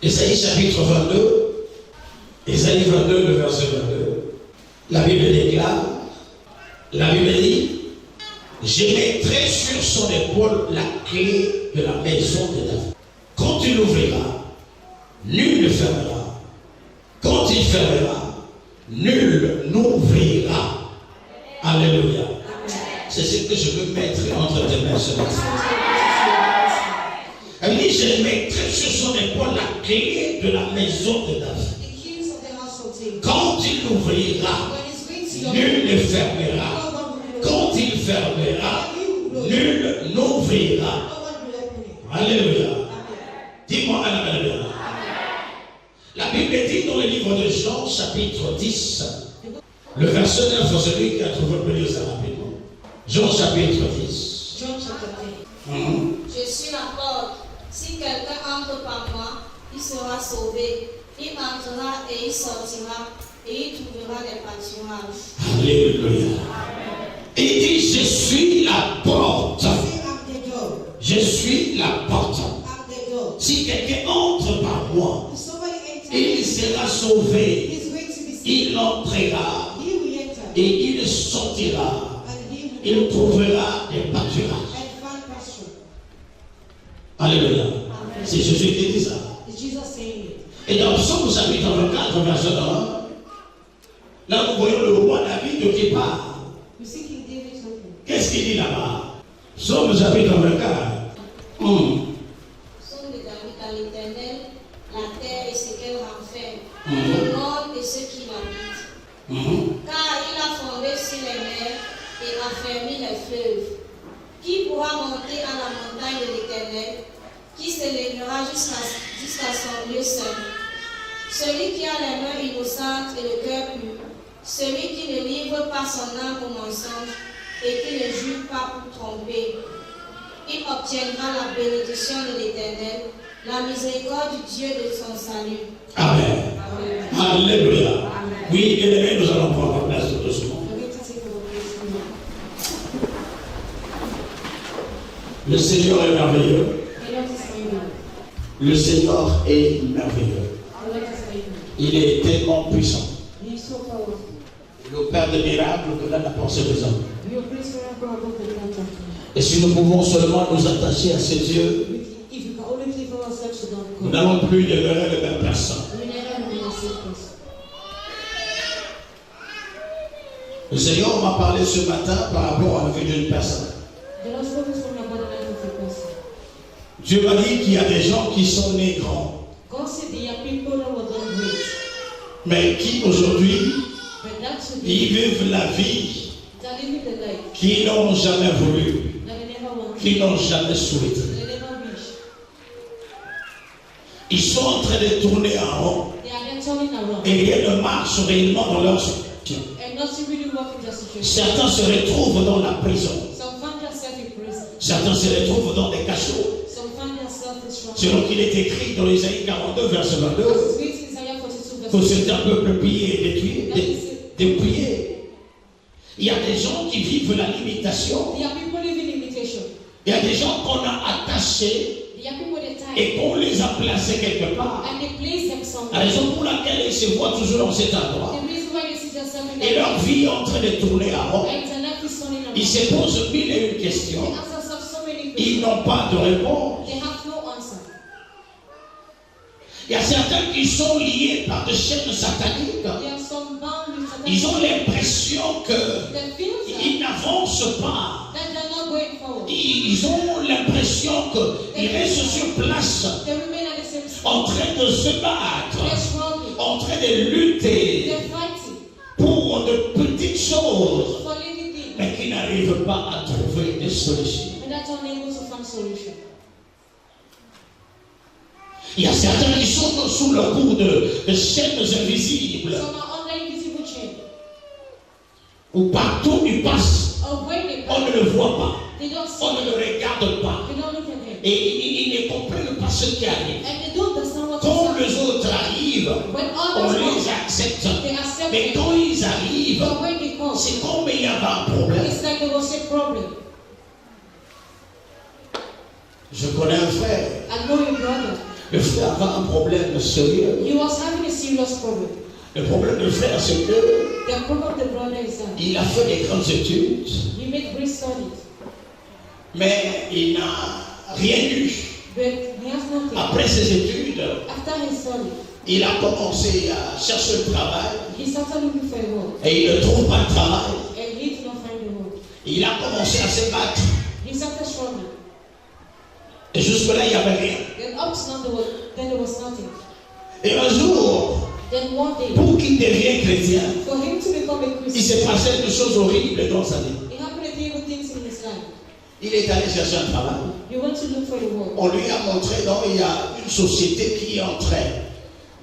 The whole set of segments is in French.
Ésaïe chapitre 22, Ésaïe 22, le verset 22. La Bible déclare, la Bible dit, je mettrai sur son épaule la clé de la maison de David. Quand il ouvrira, nul ne fermera. Quand il fermera, nul n'ouvrira. Alléluia. C'est ce que je veux mettre entre tes mains ce matin. Elle dit, je mettrai sur son épaule la clé de la maison de David. Quand il ouvrira, nul ne fermera. Quand il fermera, nul n'ouvrira. Alléluia. Dis-moi Alléluia. La Bible dit dans le livre de Jean, chapitre 10, le verset 9, pour celui qui a trouvé le lire ça rapidement. Jean, chapitre 10. Jean, chapitre 10. Je suis la porte. Si quelqu'un entre par moi, il sera sauvé. Il entrera et il sortira et il trouvera des pâturages. Alléluia. Il dit, je suis la porte. Je suis la porte. Si quelqu'un entre par moi, il sera sauvé. Il entrera et il sortira. Il trouvera des pâturages. Alléluia. C'est Jésus qui dit ça. Et dans Psaume chapitre 24, verset 1, là nous voyons le roi David qui parle. Qu'est-ce qu'il dit là-bas? Psaume chapitre 24. Psaume de David à l'Éternel, la terre et ce qu'elle renferme, le monde et ceux qui l'habitent. Car il a fondé sur les mers et affermi les fleuves. Qui pourra monter à la montagne de l'Éternel? Qui s'élèvera jusqu'à son lieu saint? Celui qui a les mains innocentes et le cœur pur, celui qui ne livre pas son âme au mensonge et qui ne jure pas pour tromper. Il obtiendra la bénédiction de l'Éternel, la miséricorde du Dieu de son salut. Amen. Amen. Alléluia. Amen. Oui, bien-aimés, nous allons prendre place tout doucement. Le Seigneur est merveilleux. Le Seigneur est merveilleux. Il est tellement puissant. Le Père des miracles que là n'a pensé des hommes. Et si nous pouvons seulement nous attacher à ces dieux, nous n'allons plus demeurer les mêmes personnes. Le Seigneur m'a parlé ce matin par rapport à la vie d'une personne. Dieu m'a dit qu'il y a des gens qui sont nés grands, mais qui aujourd'hui ils vivent la vie qu'ils n'ont jamais voulu, qu'ils n'ont jamais souhaité. Ils sont en train de tourner en rond et rien ne marche réellement dans leur situation. Certains se retrouvent dans la prison. Certains se retrouvent dans des cachots. Selon qu'il est écrit dans Ésaïe 42, verset 22, que c'est un peuple pillé et dépouillé. Il y a des gens qui vivent la limitation. Il y a des gens qu'on a attachés et qu'on les a placés quelque part. La raison pour laquelle ils se voient toujours dans cet endroit. Et leur vie est en train de tourner à rond. Ils se posent mille et une questions. Ils n'ont pas de réponse. Il y a certains qui sont liés par des chaînes sataniques. Ils ont l'impression qu'ils n'avancent pas. Ils ont l'impression qu'ils restent sur place, en train de se battre, en train de lutter pour de petites choses, mais qui n'arrivent pas à trouver des solutions. Il y a certains qui sont sous le coup de chaînes invisibles. Où partout ils passent, on ne le voit pas, on ne le regarde pas. Et ils ne comprennent pas ce qui arrive. Quand les autres arrivent, on les accepte. Mais quand ils arrivent, c'est comme il y avait un problème. Je connais un frère. Le frère avait un problème sérieux. He was having a serious problem. Le problème du frère, c'est que The problem of the brother is that il a fait des grandes études, he made great studies, mais il n'a rien eu. but he has nothing. Après ses études, After his study, il a commencé à chercher le travail he started looking for a work, et il ne trouve pas de travail. and he did not find a work. Il a commencé à se battre. He started struggling. Et jusque-là, il n'y avait rien. Then up to now there was nothing. Et un jour, Then one day, pour qu'il devienne chrétien, for him to become a il Christian, s'est passé des choses horribles dans sa vie. it happened a few things in his life. Il est allé chercher un travail. He went to look for a work. On lui a montré, non, il y a une société qui est en train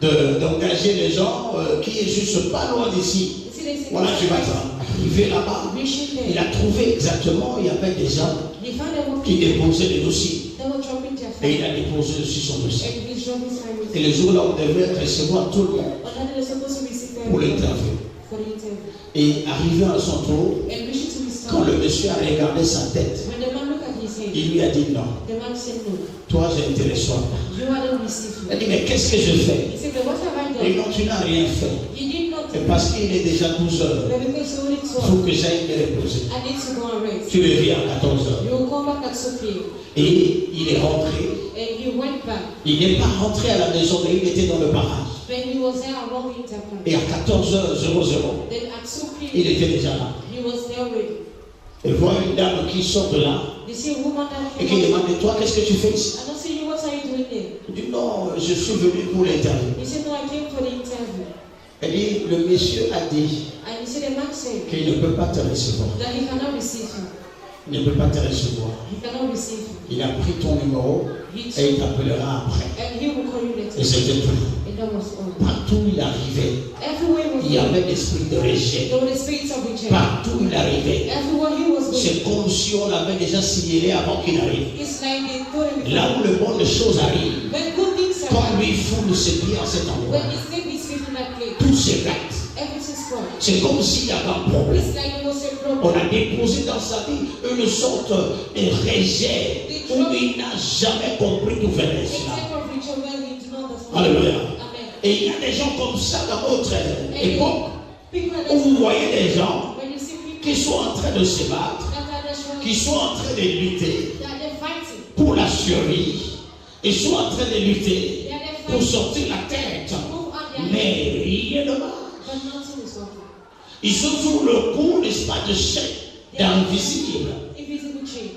d'engager les gens qui est juste pas loin d'ici. You see, they say, Voilà, tu vas arriver là-bas. Il a trouvé exactement, il y avait des gens he found a work qui déposaient des dossiers. that were dropping their Et il family, a déposé aussi son dossier. and he's dropping his family. Et le jour là, on devait recevoir tout le monde On that they're supposed to receive their pour work l'interview. for the interview. Et arrivé à son tour, And reaching to his quand son, le monsieur a regardé sa tête, when the man looked at his head, il lui a dit non, the man said no. toi je ne te reçois pas. You haven't received Il a me. dit mais qu'est-ce que je fais? He said, but what have I Et done? non, tu n'as rien fait. You did not. Et parce qu'il est déjà 12 heures, But because it's only il faut 12, que j'aille me reposer. I need to go and rest. Tu reviens à 14 heures. You will come back at 2 p.m. Et il est rentré. And he went back. Il n'est pas rentré à la maison, mais il était dans le barrage. When he was there around the interview, Et à 14h00, then at 2 il p.m., était déjà là. he was there already. Et voit une dame qui sort de là You see a woman that et qui came demande, toi, qu'est-ce que tu fais ici? I don't see you, what are you doing there? Il dit, non, je suis venu pour l'interview. He said, no, I came for the interview. Elle dit, le monsieur a dit And he said, the man said qu'il ne peut pas te recevoir. that he cannot receive you. Il ne peut pas te recevoir. He cannot receive you. Il a pris ton numéro He et took, il t'appellera après. and he will call you Et later. c'était tout. And that was all. Partout où il arrivait, Everywhere he il y was avait going, l'esprit de rejet. there were the spirits of rejection. Partout où il arrivait, Everywhere he was going, c'est comme si on l'avait déjà signalé avant qu'il arrive. it's like they told him Là où before. le bonnes choses arrivent, When good things quand happen, lui foule ses pieds à cet endroit, when his name is written in that place, tout s'éclate. everything's gone. C'est comme s'il y avait un problème. It's like there was a On problem. a déposé dans sa vie une sorte de rejet où il n'a jamais compris d'où venait A cela. type of ritual where we do not understand. Alléluia. Amen. Et il y a des gens comme ça dans notre époque People are où vous not, voyez des gens when you see people qui sont en train de se battre, that are just qui sont en train de lutter that they're fighting, pour la survie. Ils sont en train de lutter they are pour fighting, sortir la tête. move on their head, Mais rien ne marche. but nothing is working. Ils sont sous le coup, n'est-ce pas, de chaînes d'invisibles. Invisible chain.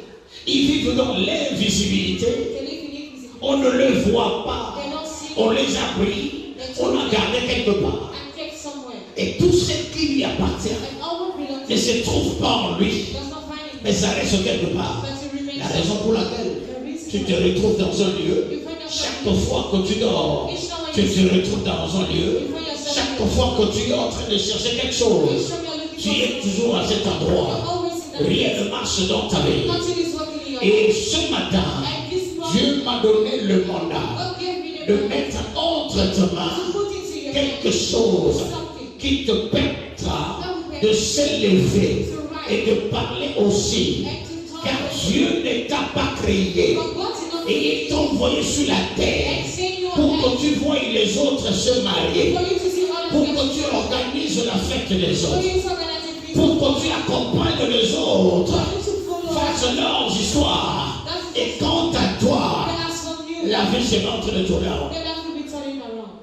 Ils vivent dans l'invisibilité. They live in invisible. On ne les voit pas. They don't see On les a pris. On a gardé quelque part. and kept somewhere. Et tout ce qui lui appartient And all what belongs ne to se trouve pas en lui. does not find it, Mais ça reste quelque part. but it remains. La raison pour laquelle The reason tu te why retrouves dans un lieu, you find yourself chaque fois que tu dors, each time when tu you te retrouves dans un lieu, find yourself chaque fois que tu es en train de chercher quelque chose, each time you're looking tu for es something, toujours à cet you're endroit. always in that Rien place. ne marche dans ta vie. Nothing is working in your Et life. ce matin, And this morning, Dieu m'a donné le mandat God gave me the de power mettre entre tes mains to put into your quelque hand chose something qui te permettra de s'élever et de parler aussi. and to talk Car about Dieu ne t'a pas créé But God did not et create il t'a envoyé sur la terre and send you pour on que earth tu voies les autres se marier, for you to see all pour of que them. tu organises la fête des For autres, you to organize a business. pour que tu accompagnes les autres, For you to follow us. fasse leurs histoires. Et quant à toi, Then as for you, la vie se met en train de tourner en rond. then have to be turning around.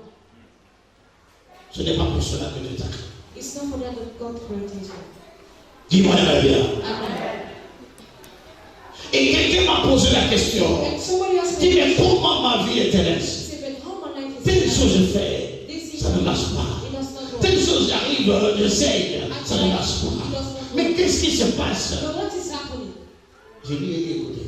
Ce n'est pas pour cela que Dieu t'a créé. It's not for that that God created you. Dis-moi la bien. Amen. Et quelqu'un m'a posé la question. And somebody asked Dis, me, mais comment ma vie est he ainsi? said, but how my life is Telle like? chose je fais, This is ça ne marche pas. it does not work. Telle chose j'arrive, j'essaye, ça ne marche pas. Mais qu'est-ce qui se passe? But what is happening? Je lui ai dit, écoutez,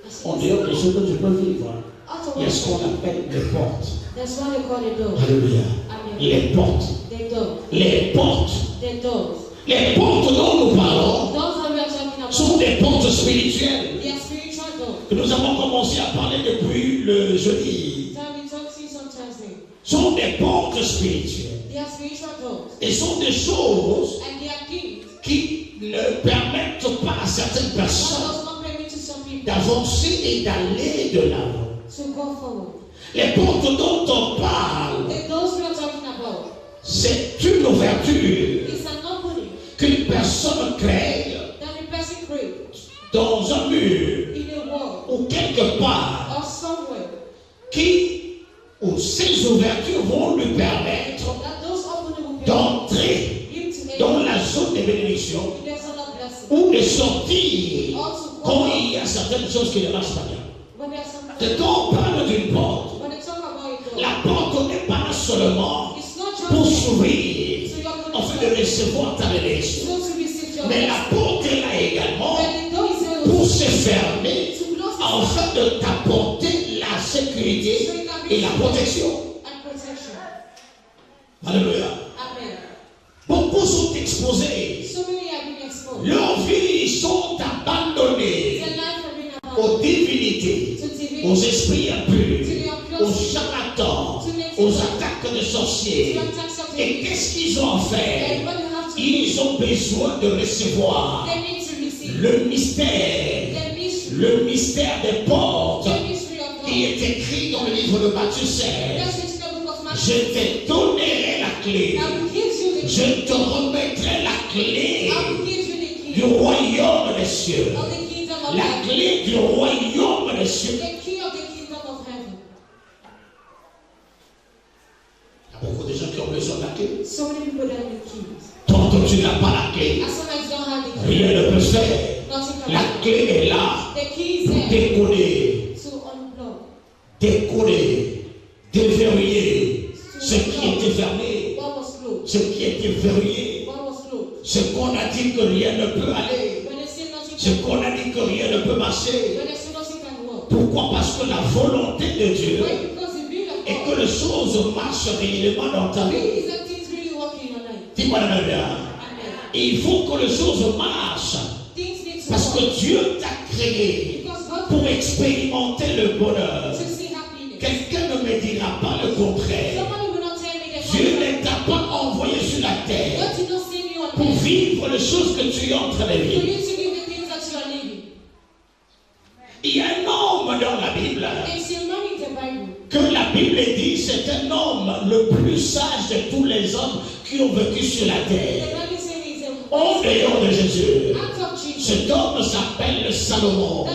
I said, en dehors des choses que tu peux vivre, out of il y a ce qu'on what? appelle les portes. That's why they call the door. Alléluia. Amen. Les portes. The door. Les portes. The doors. Les portes dont nous parlons Those that we are talking sont about, des portes spirituelles they are spiritual doors. que nous avons commencé à parler depuis le jeudi. That we talk to on Thursday. Sont des portes spirituelles. They are spiritual doors. Et sont des choses And they are things qui ne permettent pas à certaines that personnes does not permit to some people d'avancer et d'aller de l'avant. to go forward. Les portes dont on parle, c'est une ouverture qu'une personne crée dans un mur ou quelque part où ces ouvertures vont lui permettre d'entrer dans la zone de bénédiction ou de sortir quand il y a certaines choses qui ne marchent pas bien. Quand on parle d'une porte, la porte n'est pas seulement pour s'ouvrir, afin de recevoir ta bénédiction. Mais la porte est là également pour se fermer, afin de t'apporter la sécurité et la protection. Alléluia. Beaucoup sont exposés. Leurs vies sont abandonnées aux divinités, aux esprits impurs, aux charlatans, aux attaques de sorciers. Et qu'est-ce qu'ils ont fait? Ils ont besoin de recevoir le mystère des portes qui est écrit dans le livre de Matthieu 16. Je te donnerai la clé. Je te remettrai la clé du royaume des cieux. La clé du royaume des cieux. Il y a beaucoup de gens qui ont besoin de la clé. Tant que tu n'as pas la clé, rien ne peut se faire. La clé est là pour décoder, déverrouiller ce qui était fermé, ce qui était verrouillé, ce qu'on a dit que rien ne peut aller, ce qu'on a dit que rien ne peut marcher. Pourquoi? Parce que la volonté de Dieu est que les choses marchent réellement dans ta vie. Dis-moi la bien. Il faut que les choses marchent. Parce que Dieu t'a créé pour expérimenter le bonheur. Quelqu'un ne me dira pas le contraire. Dieu ne t'a pas envoyé sur la terre pour vivre les choses que tu es en train de vivre. Il y a un homme dans la Bible que la Bible dit c'est un homme le plus sage de tous les hommes qui ont vécu sur la terre. En dehors de Jésus, cet homme s'appelle Salomon.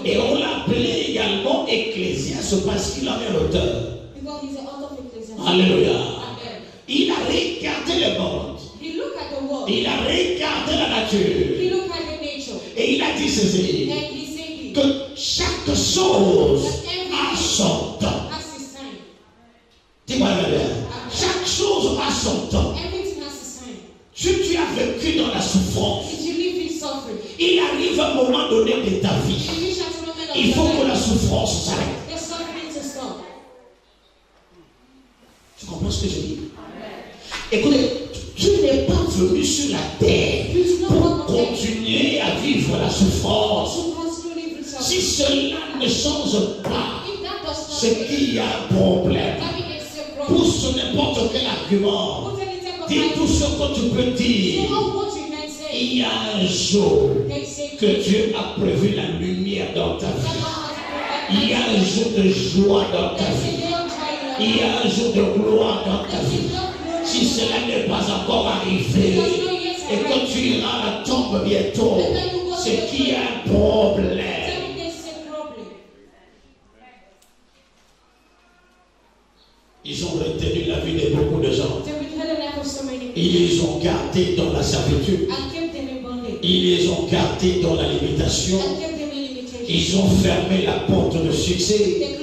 Et on l'appelait également Ecclésiaste parce qu'il en est l'auteur. Alléluia. Il a regardé le monde. Il a regardé la nature. Et il a dit ceci, que chaque chose a son temps. Dis-moi la bien. Chaque chose a son temps. Si tu as vécu dans la souffrance, il arrive un moment donné de ta vie. Il faut que la souffrance s'arrête. Tu comprends ce que je dis? Écoutez, tu n'es pas venu sur la terre pour continuer à vivre la souffrance. Si cela ne change pas, c'est qu'il y a un problème. Pousse n'importe quel argument. Dis tout ce que tu peux dire. Il y a un jour que Dieu a prévu la lumière dans ta vie. Il y a un jour de joie dans ta vie. Il y a un jour de gloire dans ta vie. Si cela n'est pas encore arrivé et que tu iras à la tombe bientôt, c'est qu'il y a un problème. Ils ont retenu la vie de beaucoup de gens. Ils les ont gardés dans la servitude. Ils les ont gardés dans la limitation. Ils ont fermé la porte de succès.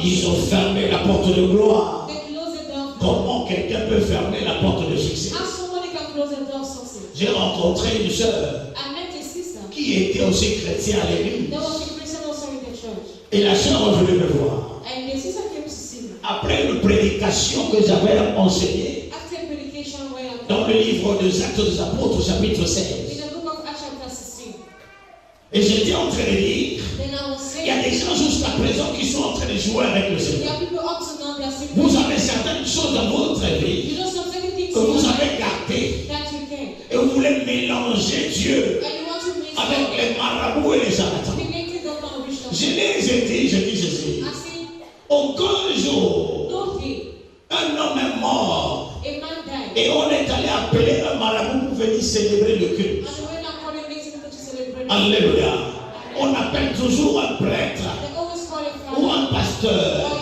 Ils ont fermé la porte de gloire. Comment quelqu'un peut fermer la porte de succès? J'ai rencontré une sœur qui était aussi chrétienne à l'église. Et la sœur est venue me voir. Après une prédication que j'avais enseignée dans le livre des Actes des Apôtres, chapitre 16. Et j'étais en train de dire, il y a des gens jusqu'à présent qui sont en train de jouer avec le Seigneur. Vous avez certaines choses dans votre vie que vous avez gardées. Et vous voulez mélanger Dieu avec les marabouts et les charlatans. Je les ai dit, je dis ceci. Aucun jour, un homme est mort et on est allé appeler un marabout pour venir célébrer le culte. Alléluia. On appelle toujours un prêtre ou un pasteur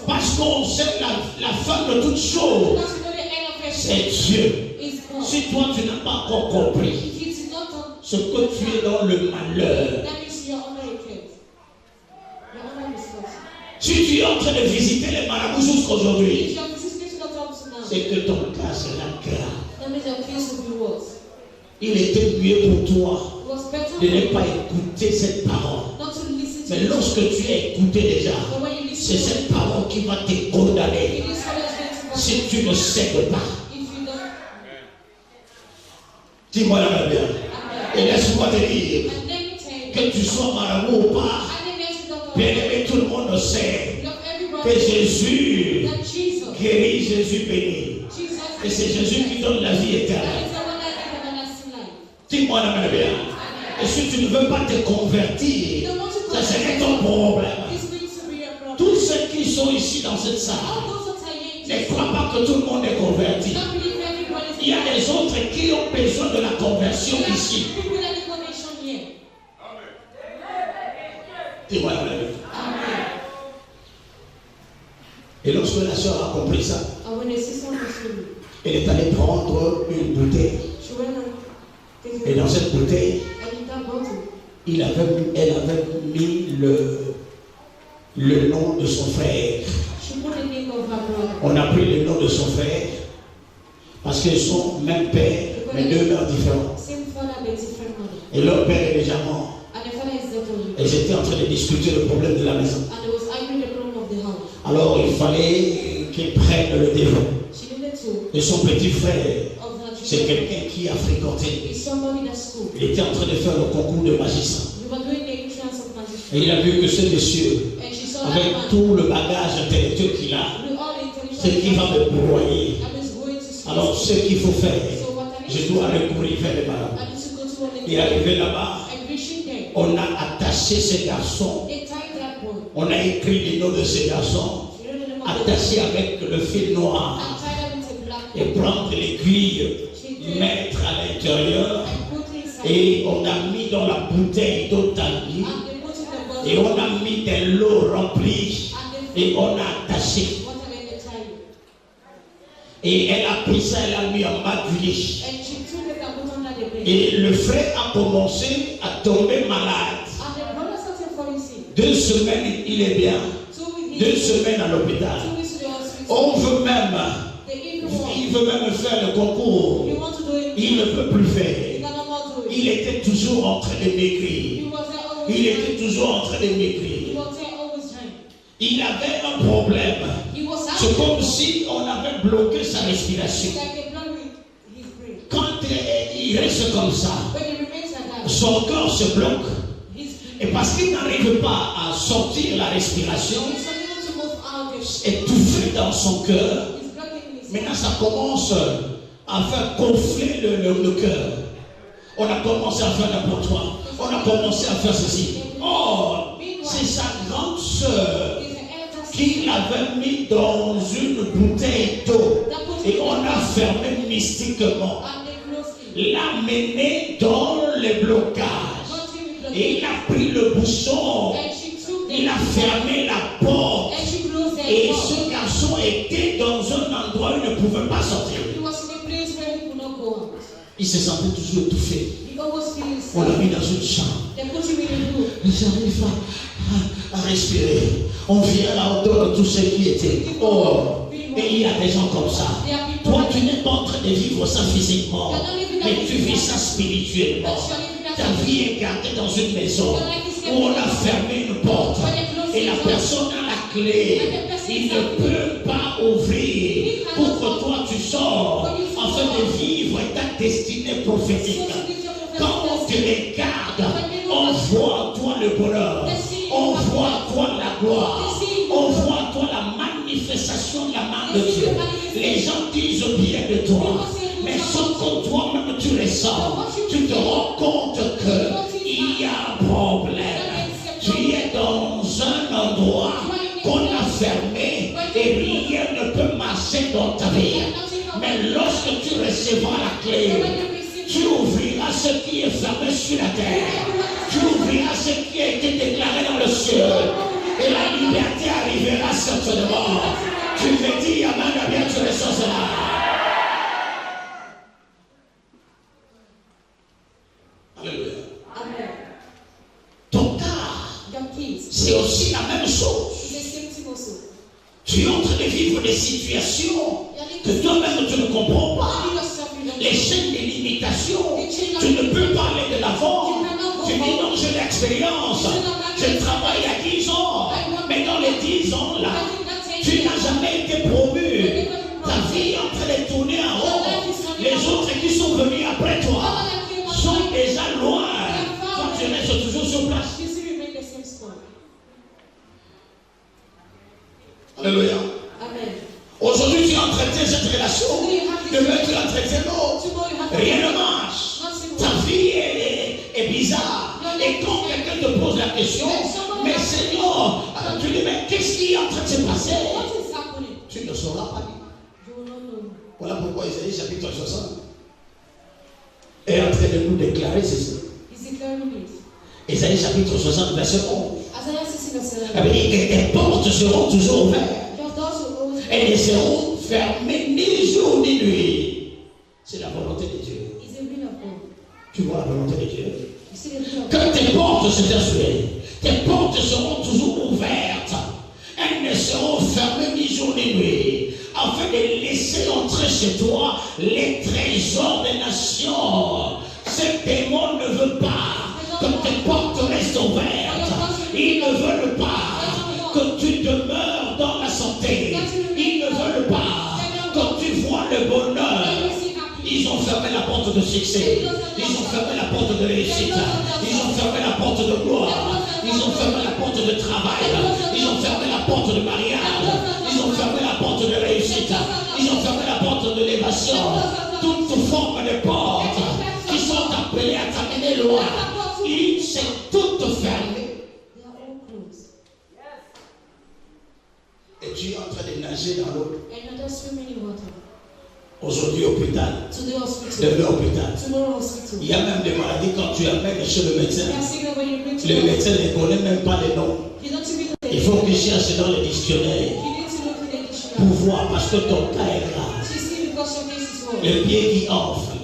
parce qu'on sait la fin de toute chose. C'est Dieu. Si toi tu n'as pas encore compris ce que tu es dans le malheur, si tu es en train de visiter les marabouts jusqu'aujourd'hui, c'est que ton cas sera grave. Il était mieux pour toi de ne pas écouter cette parole. Mais lorsque tu as écouté déjà, c'est cette parole qui va te condamner si tu ne cèdes pas. Dis-moi la bien. Et laisse-moi te dire que tu sois marabout ou pas, bien aimé, tout le monde sait que Jésus guérit, Jésus bénit. Et c'est Jésus qui donne la vie éternelle. Dis-moi la bien. Et si tu ne veux pas te convertir, ça serait ton problème. Tous ceux qui sont ici dans cette salle, ne croient pas que tout le monde est converti. Il y a des autres qui ont besoin de la conversion ici. Dis-moi la vérité. Et lorsque la soeur a compris ça, elle est allée prendre une bouteille. Et dans cette bouteille, elle avait mis le nom de son frère. On a pris le nom de son frère parce qu'ils sont même père, mais deux mères différents. Et leur père est déjà mort. Et j'étais en train de discuter le problème de la maison. Alors il fallait qu'ils prennent le dévot. Et son petit frère, c'est quelqu'un qui a fréquenté. Il était en train de faire le concours de magicien. Et il a vu que ce monsieur, avec tout le bagage intellectuel qu'il a, c'est qu'il va me broyer. Alors ce qu'il faut faire, je dois aller courir vers les malades. Il est arrivé là-bas, on a attaché ces garçons, on a écrit les noms de ces garçons, attachés avec le fil noir, et prendre l'aiguille, mettre à l'intérieur, et on a mis dans la bouteille d'eau taillée, et on a mis de l'eau remplie, et on a attaché. Et elle a pris ça, elle a mis en bas du lit. Et le frère a commencé à tomber malade. 2 semaines, il est bien. 2 semaines à l'hôpital. Il veut même faire le concours. Il ne peut plus faire. Il était toujours en train de maigrir. Il était toujours en train de maigrir. Il avait un problème. C'est comme si on avait bloqué sa respiration. Quand il reste comme ça, son corps se bloque. Et parce qu'il n'arrive pas à sortir la respiration, étouffé dans son cœur, maintenant ça commence à faire gonfler le cœur. On a commencé à faire n'importe quoi. On a commencé à faire ceci. Oh, c'est sa grande sœur qui l'avait mis dans une bouteille d'eau et on a fermé mystiquement. L'a mené dans les blocages et il a pris le bouchon, il a fermé la porte et ce garçon était dans un endroit où il ne pouvait pas sortir. Il se sentait toujours étouffé. On l'a mis dans une chambre. J'arrive à respirer. On vient là, on donne tout ce qui était. Oh, et il y a des gens comme ça. Toi, tu n'es pas en train de vivre ça physiquement, mais tu vis ça spirituellement. Ta vie est gardée dans une maison où on a fermé une porte et la personne a la clé. Il ne peut pas ouvrir pour que toi tu sors afin de vivre ta destinée prophétique. Quand on te regarde, on voit toi le bonheur, on voit toi la gloire, on voit toi la manifestation de la main de Dieu. Les gens disent bien de toi, mais ce que toi-même tu ressens, tu te rends compte qu'il y a un problème. Tu es dans un endroit qu'on a fermé et rien ne peut marcher dans ta vie. Mais lorsque tu recevras la clé, tu ouvriras ce qui est fermé sur la terre. Tu ouvriras ce qui a été déclaré dans le ciel. Et la liberté arrivera certainement. Tu me dis, Amen, bien tu reçois cela. Alléluia. Amen. Ton cas, c'est aussi la même chose. Tu es en train de vivre des situations que toi-même tu ne comprends pas. Les chaînes des limitations, tu ne peux pas aller de l'avant. Tu dis non, j'ai l'expérience. Je travaille à 10 ans. Mais dans les 10 ans là, tu n'as jamais été promu. Ta vie est en train de tourner en haut. Les autres qui sont venus après toi sont déjà loin. Toi, tu restes toujours sur place. Alléluia. Amen. Aujourd'hui, tu entretiens cette relation. Demain, tu entretiens l'autre. Rien ne marche. Ta vie est bizarre. Et quand quelqu'un te pose la question, mais Seigneur, tu dis, mais qu'est-ce qui est en train de se passer? Tu ne sauras pas dire. Voilà pourquoi Isaïe chapitre 60 est en train de nous déclarer ceci. Isaïe chapitre 60, verset 11. Les portes seront toujours ouvertes. Elles ne seront fermées ni jour ni nuit. C'est la volonté de Dieu. Tu vois la volonté de Dieu. Quand tes portes se détruisent, tes portes seront toujours ouvertes. Elles ne seront fermées ni jour ni nuit. Afin de laisser entrer chez toi les trésors des nations. Ce démon ne veut pas que tes portes restent ouvertes. Ils ne veulent pas que tu demeures dans la santé. Ils ne veulent pas que tu vois le bonheur. Ils ont fermé la porte de succès. Ils ont fermé la porte de réussite. Ils ont fermé la porte de gloire. Ils ont fermé la porte de travail. Ils ont fermé la porte de mariage. Ils ont fermé la porte de réussite. Ils ont fermé la porte de l'évasion. Toute forme de portes qui sont appelées à t'amener loin. Ils sont toutes fermées. Et tu es en train de nager dans l'eau. Aujourd'hui, hôpital. Demain, hôpital. Il y a même des maladies quand tu amènes chez le médecin. Le médecin ne connaît même pas les noms. Il faut qu'il cherche dans les dictionnaires pour voir parce que ton cas est grave. Le pied qui enfle,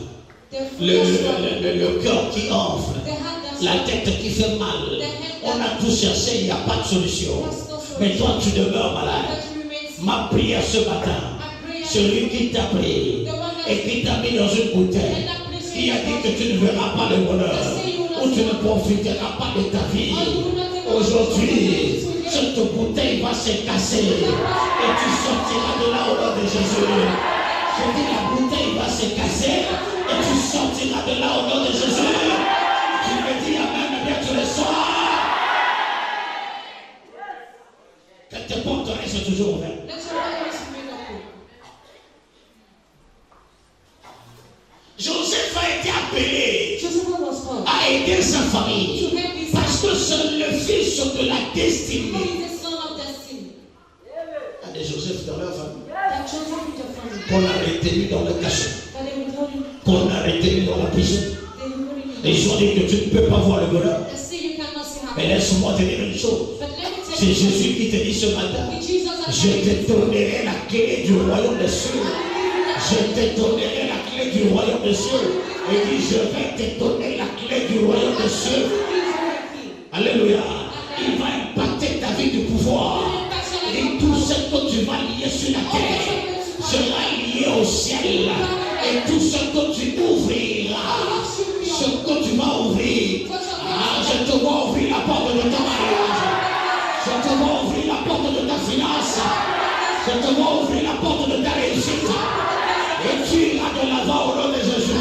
le cœur qui enfle, la tête qui fait mal. On a tout cherché, il n'y a pas de solution. Mais toi, tu demeures malade. Ma prière ce matin. Celui qui t'a pris et qui t'a mis dans une bouteille, qui a dit que tu ne verras pas le bonheur, ou tu ne profiteras pas de ta vie. Aujourd'hui, cette bouteille va se casser et tu sortiras de là au nom de Jésus. Je dis la bouteille va se casser et tu sortiras de là au nom de Jésus. Tu me dis Amen, bien tu le sors. Que tes portes restent toujours ouvertes. Joseph a été appelé à aider sa famille parce que c'est le fils de la destinée. Il y a des Joseph dans leur famille qu'on a retenu dans le cachot, qu'on a retenu dans la prison. Et ils ont dit que tu ne peux pas voir le bonheur. Mais laisse-moi te dire une chose. C'est Jésus qui te dit ce matin, je te donnerai la clé du royaume des cieux. Je te donnerai la clé du royaume des cieux. Et dit, je vais te donner la clé du royaume des cieux. Alléluia. Il va impacter ta vie de pouvoir. Et tout ce que tu vas lier sur la terre sera lié au ciel. Et tout ce que tu ouvriras, ce que tu vas ouvrir, je te vois ouvrir la porte de ton mariage. Je te vois ouvrir la porte de ta finance. Je te vois ouvrir la porte de ta réussite. Et tu iras de l'avant au nom de Jésus.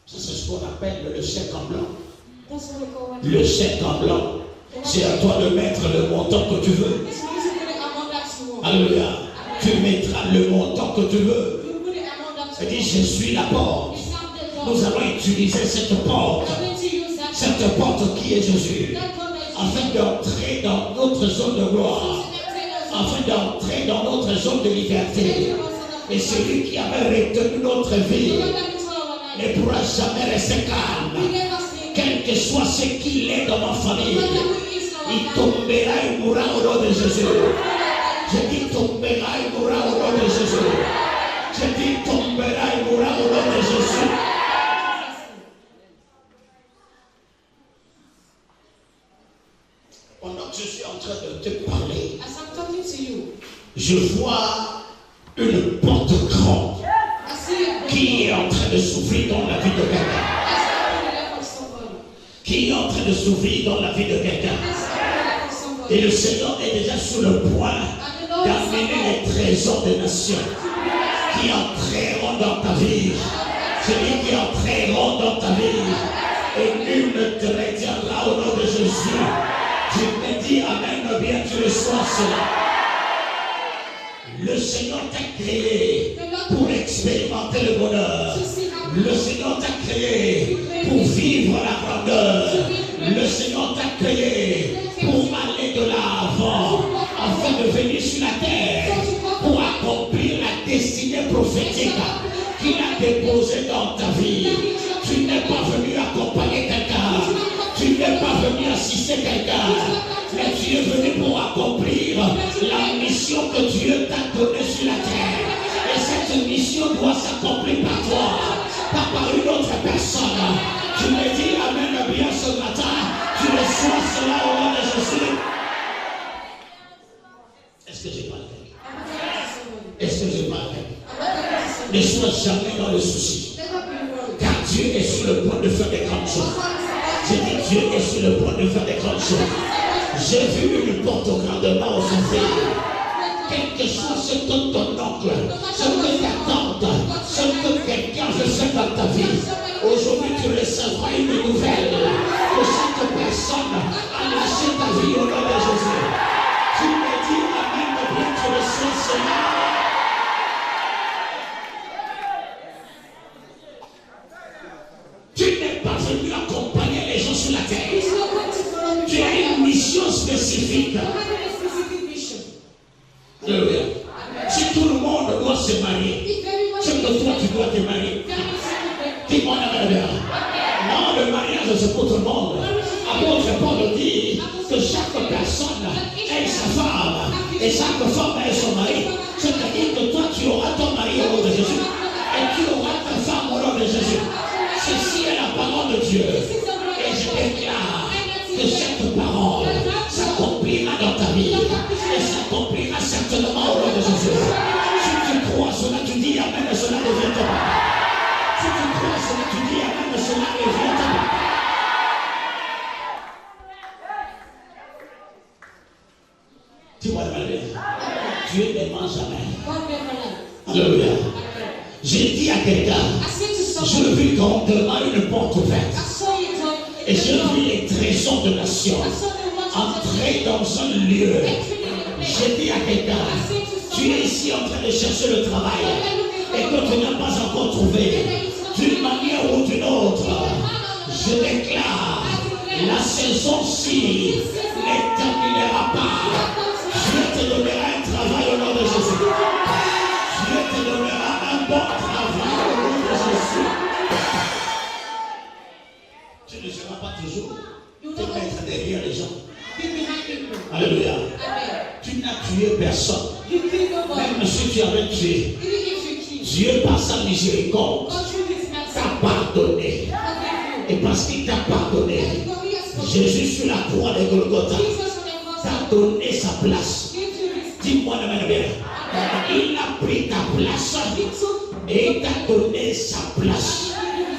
Ça, c'est ce qu'on appelle le chèque en blanc. Le chèque en blanc. C'est à toi de mettre le montant que tu veux. Alléluia. Tu mettras le montant que tu veux. Et dis, je suis la porte. Nous allons utiliser cette porte. Cette porte qui est Jésus. afin d'entrer dans notre zone de gloire, afin d'entrer dans notre zone de liberté. Et celui qui avait retenu notre vie ne pourra jamais rester calme. Quel que soit ce qu'il est dans ma famille, il tombera et mourra au nom de Jésus. Je dis tombera et mourra au nom de Jésus. Je dis tombera et mourra au nom de Jésus. Pendant que je suis en train de te parler, je vois une porte grande qui est en train de s'ouvrir dans la vie de quelqu'un. Qui est en train de s'ouvrir dans la vie de quelqu'un. Et le Seigneur est déjà sur le point d'amener les trésors des nations qui entreront dans ta vie. Celui qui entreront dans ta vie. Et nul ne te retiendra au nom de Jésus. Je te dis amen, bien tu reçois cela. Le Seigneur t'a créé pour expérimenter le bonheur. Le Seigneur t'a créé pour vivre la grandeur. Le Seigneur t'a créé pour aller de l'avant, afin de venir sur la terre, pour accomplir la destinée prophétique qu'il a déposée dans ta vie. Tu n'es pas venu accompagner quelqu'un, tu n'es pas venu assister quelqu'un, mais tu es venu pour accomplir la mission que Dieu t'a donnée sur la terre. Et cette mission doit s'accomplir par toi, pas par une autre personne. Tu me dis amen bien ce matin, tu reçois cela au nom de Jésus. Est-ce que j'ai parlé? Est-ce que j'ai parlé? Ne sois jamais dans le souci, car Dieu est sur le point de faire des grandes choses. J'ai dit Dieu est sur le point de faire des grandes choses. J'ai vu une porte grandement s'ouvrir. Quel que soit ce que ton oncle, ce que ta tante, ce que quelqu'un veut faire dans ta vie, aujourd'hui tu recevras une nouvelle que cette personne a lâché ta vie au nom de Jésus. Tu me dis amen, bien tu reçois cela. Tu n'es pas venu accompagner les gens sur la terre. Tu as une mission spécifique. Alléluia. Si tout le monde doit se marier, c'est que toi tu dois te marier. Dis-moi la verdade. Non, le mariage c'est pour tout le monde. Apôtre Paul dit que chaque personne ait sa femme et chaque femme ait son mari. C'est-à-dire que toi tu auras ton mari au nom de Jésus et tu auras ta femme au nom de Jésus. Ceci est la parole de Dieu. Et je déclare que cette parole s'accomplira dans ta vie. Et s'accomplira certainement au nom de Jésus. Si tu crois cela, tu dis amen, cela devient ta part. Si tu crois cela, tu dis amen, cela devient ta part. Dis-moi la vérité. Dieu ne ment jamais. Alléluia. J'ai dit à quelqu'un, je vis grandement une porte ouverte. Et je vis les trésors de nation entrer dans un lieu. J'ai dit à quelqu'un, tu es ici en train de chercher le travail et que tu n'as pas encore trouvé, d'une manière ou d'une autre, je déclare, la saison-ci ne terminera pas. Dieu te donnera un travail au nom de Jésus. Dieu te donnera un bon travail au nom de Jésus. Tu ne seras pas toujours te mettre derrière les gens. Alléluia. Tu n'as tué personne. Même si tu avais tué, Dieu par sa miséricorde t'a pardonné. Et parce qu'il t'a pardonné, Jésus sur la croix de Golgotha t'a donné sa place. Dis-moi la main bien. Il a pris ta place et il t'a donné sa place.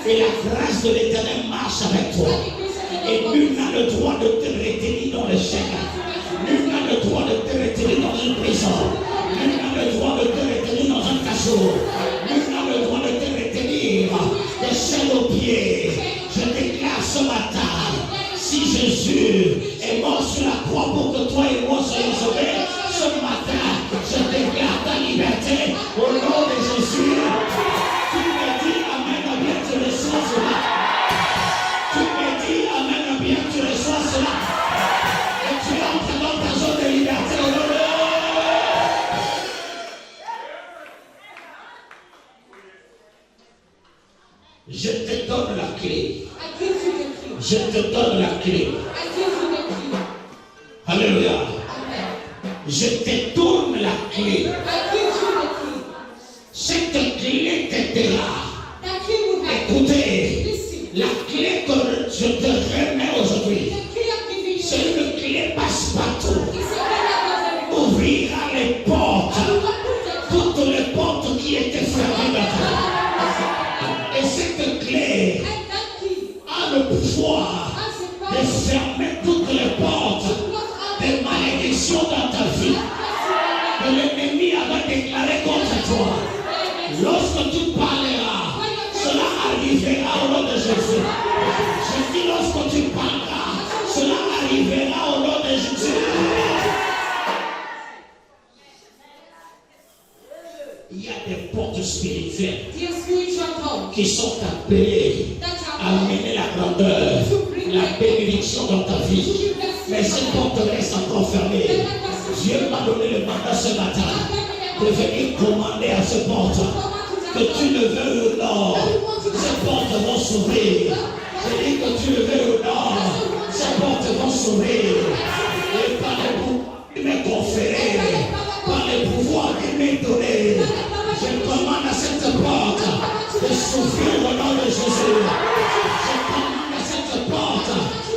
Et la grâce de l'Éternel marche avec toi. Et nul n'a le droit de te retenir dans le chèque. Nul n'a le droit de te retenir dans une prison. Nul n'a le droit de te retenir dans un cachot. Nul n'a le droit de te retenir des chaînes aux pieds. Je déclare ce matin, si Jésus est mort sur la croix pour que toi et moi soyons sauvés, ce matin, je déclare ta liberté au nom de Jésus. Tu me dis amen, bien tu reçois cela. Tu me dis amen, bien tu reçois cela. Je te donne la clé. Alléluia. Je te donne la clé. Cette clé t'aidera. Écoutez, la clé que je te remets aujourd'hui, c'est une clé passe-partout. Ouvrira les portes, toutes les portes qui étaient fermées dans ta vie. Et cette clé a le pouvoir de fermer toutes les portes de malédiction dans ta vie que l'ennemi avait déclaré contre toi. Lorsque tu parleras, cela arrivera au nom de Jésus. Je dis lorsque tu parleras, cela arrivera au nom de Jésus. Il y a des portes spirituelles qui sont appelées à mener la grandeur, la bénédiction dans ta vie. Mais ces portes restent encore fermées. Dieu m'a donné le mandat ce matin de venir commander à ces portes. Que tu le veux ou non, ces portes vont s'ouvrir. Je dis que tu le veux ou non, ces portes vont s'ouvrir. Et par le pouvoir qui m'est conféré, par le pouvoir qui m'est donné, je commande à cette porte de s'ouvrir au nom de Jésus. Je commande à cette porte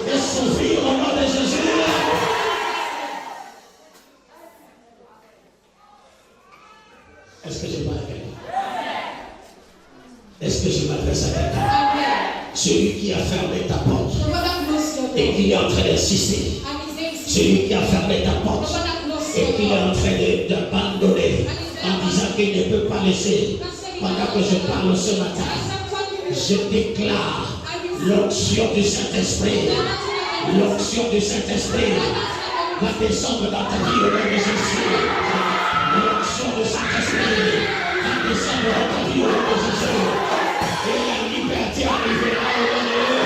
de s'ouvrir au nom de Jésus. Est-ce que je parle à quelqu'un? Est-ce que je m'adresse à quelqu'un? Celui qui a fermé ta porte et qui est en train d'insister. Celui qui a fermé ta porte et qui est en train d'abandonner en disant qu'il ne peut pas laisser. Pendant que je parle ce matin, je déclare l'onction du Saint-Esprit. L'onction du Saint-Esprit va descendre dans ta vie au nom de Jésus. L'onction du Saint-Esprit va descendre dans ta vie au nom de Jésus. Et la liberté arrivera au nom de Jésus.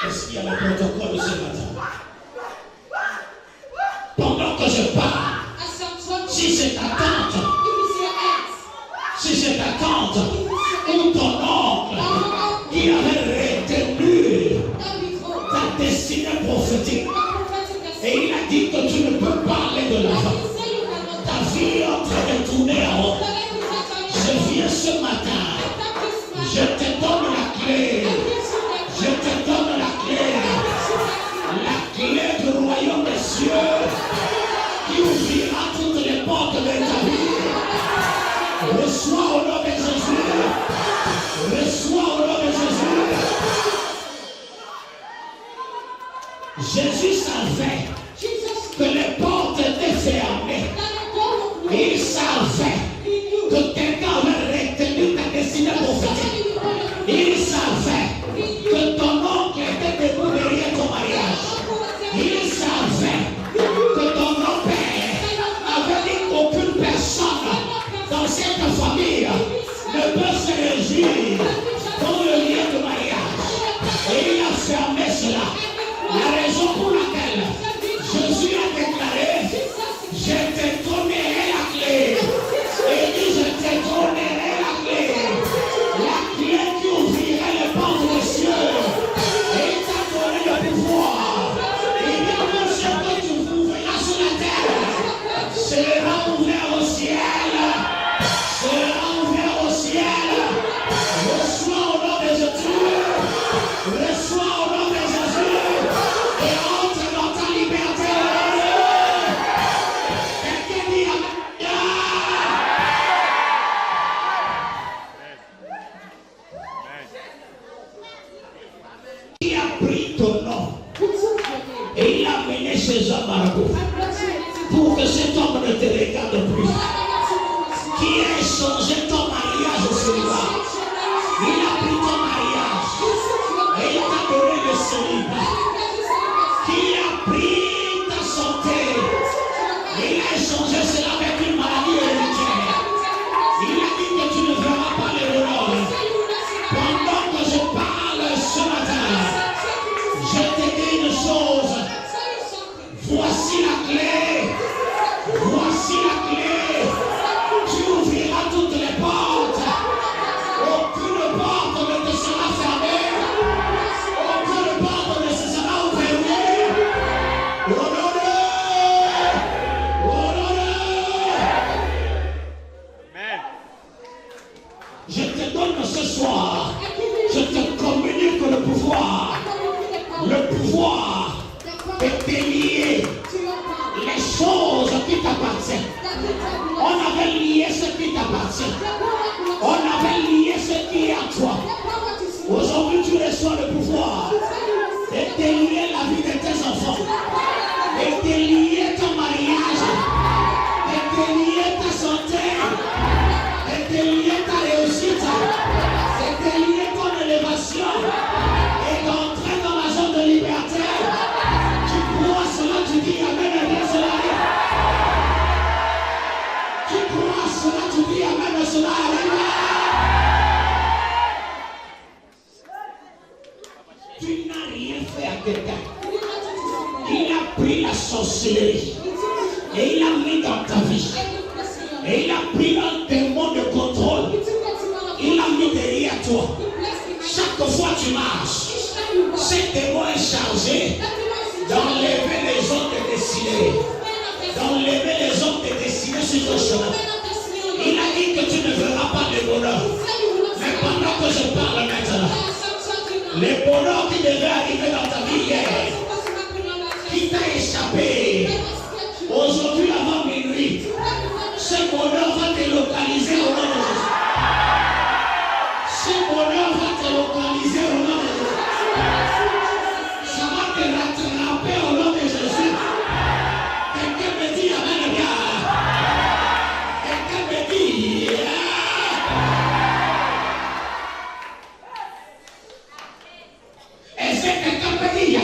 Est-ce qu'il y a le protocole ce matin? Pendant que je parle, si c'est ta tante, si c'est ta tante ou ton oncle qui avait retenu ta destinée prophétique et il a dit que tu ne peux pas aller de l'avant, ta vie est en train de tourner en haut. Je viens ce matin, je te donne la clé, je te donne la clé du royaume des cieux qui ouvrira toutes les portes de ta vie. Reçois au nom de Jésus. Reçois au nom de Jésus. Jésus savait que les portes étaient fermées. Il savait que quelqu'un avait retenu ta destinée prophétique. Il savait que ton oncle était debout derrière ton mariage. Il savait que ton grand-père avait dit qu'aucune personne dans cette famille ne peut se réjouir dans le lien de mariage. Et il a fermé cela. La raison pour laquelle Jésus a déclaré: je te donnerai la clé. Et il dit: je te donnerai la clé. La clé qui ouvrirait les portes des cieux. Et il t'a donné le pouvoir. Et il dit que ce que tu ouvriras sur la terre sera ouvert au ciel. Sera ouvert au ciel. Reçois au nom de Jésus. Reçois au nom de Jésus. Et entre dans ta liberté. Quelqu'un dit Amen. Il a pris ton nom et il l'a mené chez un marabout pour que cet homme ne te regarde plus. Qui a échangé ton mariage au célibat. Il a pris ton mariage et il t'a donné le célibat. Qui a pris ta santé et il a échangé cela avec une maladie héréditaire. Il a dit que tu ne verras pas les douleurs. Pendant que je parle ce matin, je te dis une chose. Voici la clé. pouvoir de délier les choses qui t'appartiennent. On avait lié ce qui t'appartient. On avait lié ce qui est à toi. Aujourd'hui, tu reçois le pouvoir de délier la vie de tes enfants, de délier ton mariage, de délier ta santé, de délier ta réussite, de délier ton élévation et d'entrer dans la zone de liberté. Tu crois cela, tu dis amen, amen, cela arrive. Tu crois cela, tu dis amen, cela arrive. Tu n'as rien fait à quelqu'un. Il a pris la sorcellerie et il a mis dans ta vie. Et il a pris un démon de contrôle. Il a mis derrière toi. Chaque fois que tu marches, ce démon est chargé d'enlever les hommes de destinée. D'enlever les hommes de destinée sur ton chemin. Il a dit que tu ne verras pas de bonheur. Mais pendant que je parle maintenant, les bonheurs qui devaient arriver dans ta vie hier, qui t'a échappé, aujourd'hui avant minuit, ce bonheur va te localiser au nom de Jésus. Ce bonheur va te localiser au nom de Jésus. Ça va te rattraper au nom de Jésus. Quelqu'un me dit amen bien. Quelqu'un me dit est-ce que quelqu'un peut dire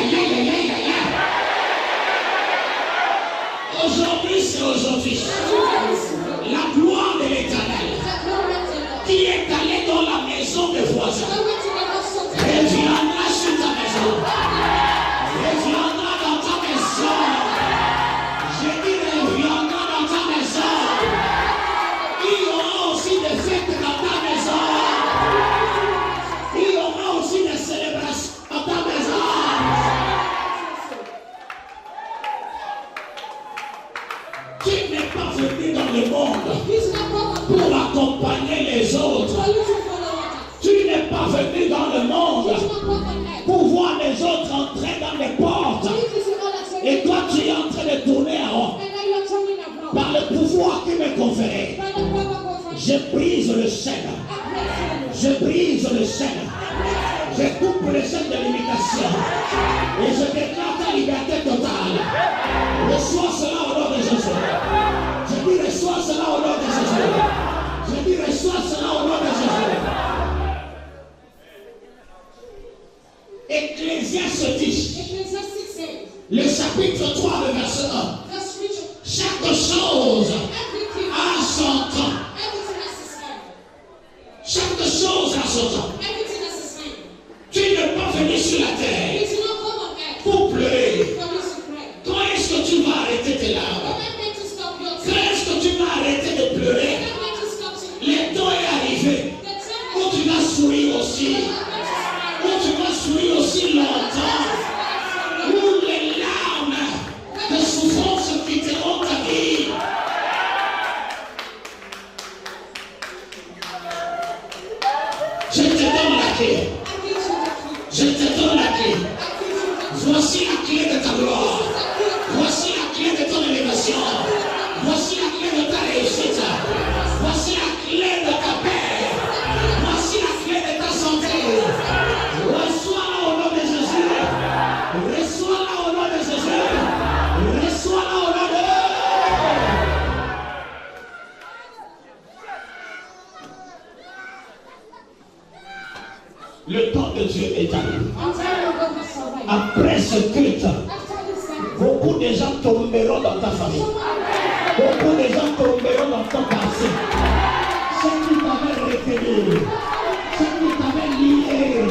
aujourd'hui, c'est aujourd'hui. La gloire de l'Éternel qui est allée dans la maison des voisins reviendra sur ta maison. Reviendra dans ta maison. Je dis reviendra dans ta maison. Il y aura aussi des fêtes dans ta maison. Il y aura aussi des célébrations dans ta maison. Tu n'es pas venu dans le monde pour accompagner les autres. Tu n'es pas venu dans le monde pour voir les autres entrer dans les portes. Et toi, tu es en train de tourner en rond. Par le pouvoir qui m'est conféré, je brise le chaîne. Je brise le chaîne. Je coupe le chaîne de l'imitation. Et je déclare ta liberté totale. Reçois cela au nom de Jésus. Je dis reçois cela au nom de Jésus. Je dis reçois cela au nom de Jésus. Ecclésiaste dit, le chapitre 3, le verset 1. Chaque chose a son temps. Chaque chose a son temps. Tu n'es pas venu sur la terre pour pleurer. Quand est-ce que tu vas arrêter tes larmes? Quand est-ce que tu vas arrêter de pleurer? Le temps est arrivé où tu vas sourire aussi. Où tu vas sourire aussi longtemps. Où les larmes de souffrance quitteront ta vie. Je te donne la clé. Je te donne la clé. Voici la clé de ta gloire. Voici la clé de ton élévation. Voici la clé de ta réussite. Voici la clé de ta paix. Voici la clé de ta santé. Reçois-la au nom de Jésus. Reçois-la au nom de Jésus. Reçois-la au nom de... Le temps de Dieu est arrivé. Après ce culte, beaucoup de gens tomberont dans ta famille. Beaucoup de gens tomberont dans ton passé. Ceux qui t'avaient retenu, ceux qui t'avaient lié,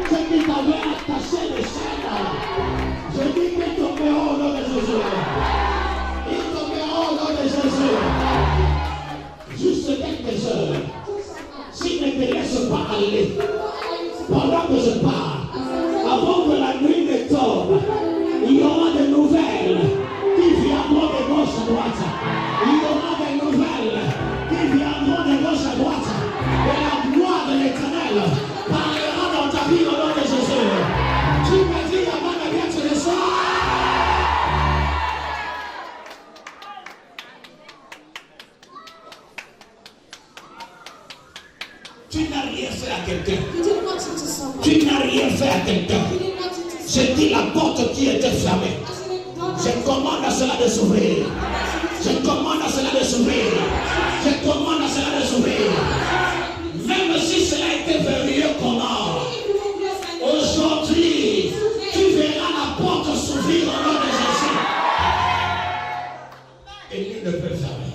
ceux qui t'avaient attaché les chaînes. Je dis qu'ils tomberont au nom de Jésus. Ils tomberont au nom de Jésus. Juste quelques heures. S'ils ne te laissent pas aller, pendant que je parle, avant que la nuit ne tombe, il y aura des nouvelles porte qui était fermée, je commande à cela de s'ouvrir. Je commande à cela de s'ouvrir. Je commande à cela de s'ouvrir. Même si cela était verrouillé comment, aujourd'hui, tu verras la porte s'ouvrir au nom de Jésus. Et nul ne peut fermer.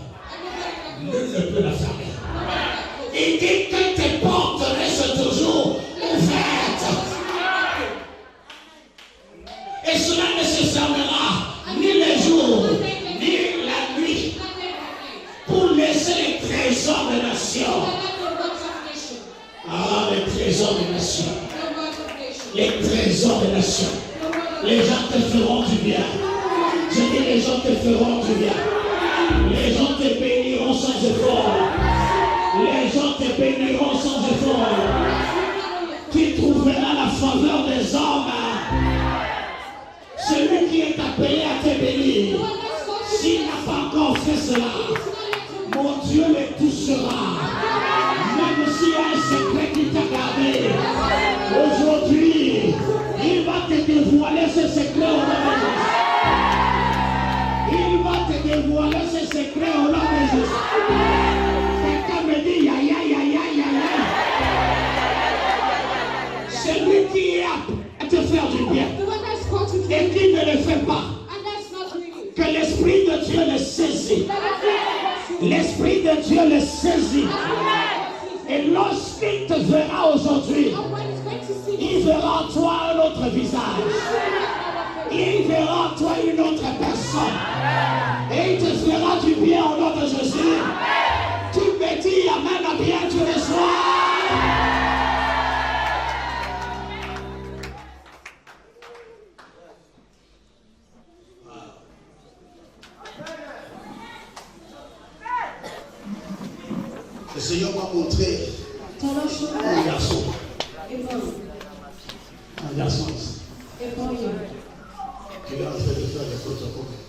Nul ne peut la fermer. Il dit que tes portes restent toujours ouvertes. Et cela ne se fermera ni le jour, ni la nuit, pour laisser les trésors des nations. Ah, les trésors des nations. Les trésors des nations. Les gens te feront du bien. Je dis, les gens te feront du bien. Les gens te béniront sans effort. Les gens te béniront sans effort. Tu trouveras la faveur des hommes. Celui qui est appelé à te bénir, s'il n'a pas encore fait cela, mon Dieu le touchera. Même s'il y a un secret qui t'a gardé, aujourd'hui, il va te dévoiler ce secret au nom de Jésus. Il va te dévoiler ce secret au nom de Jésus. Quelqu'un me dit, aïe, aïe, aïe, aïe, aïe. Celui qui est à te faire du bien et qui ne le fait pas, que l'Esprit de Dieu le saisit. L'Esprit de Dieu le saisit. Et lorsqu'il te verra aujourd'hui, il verra en toi un autre visage. Il verra en toi une autre personne. Et il te fera du bien au nom de Jésus. Tu me dis amen, à bien tu reçois. Le Seigneur m'a montré un garçon. Un garçon. Tu es en train de faire des photocopies.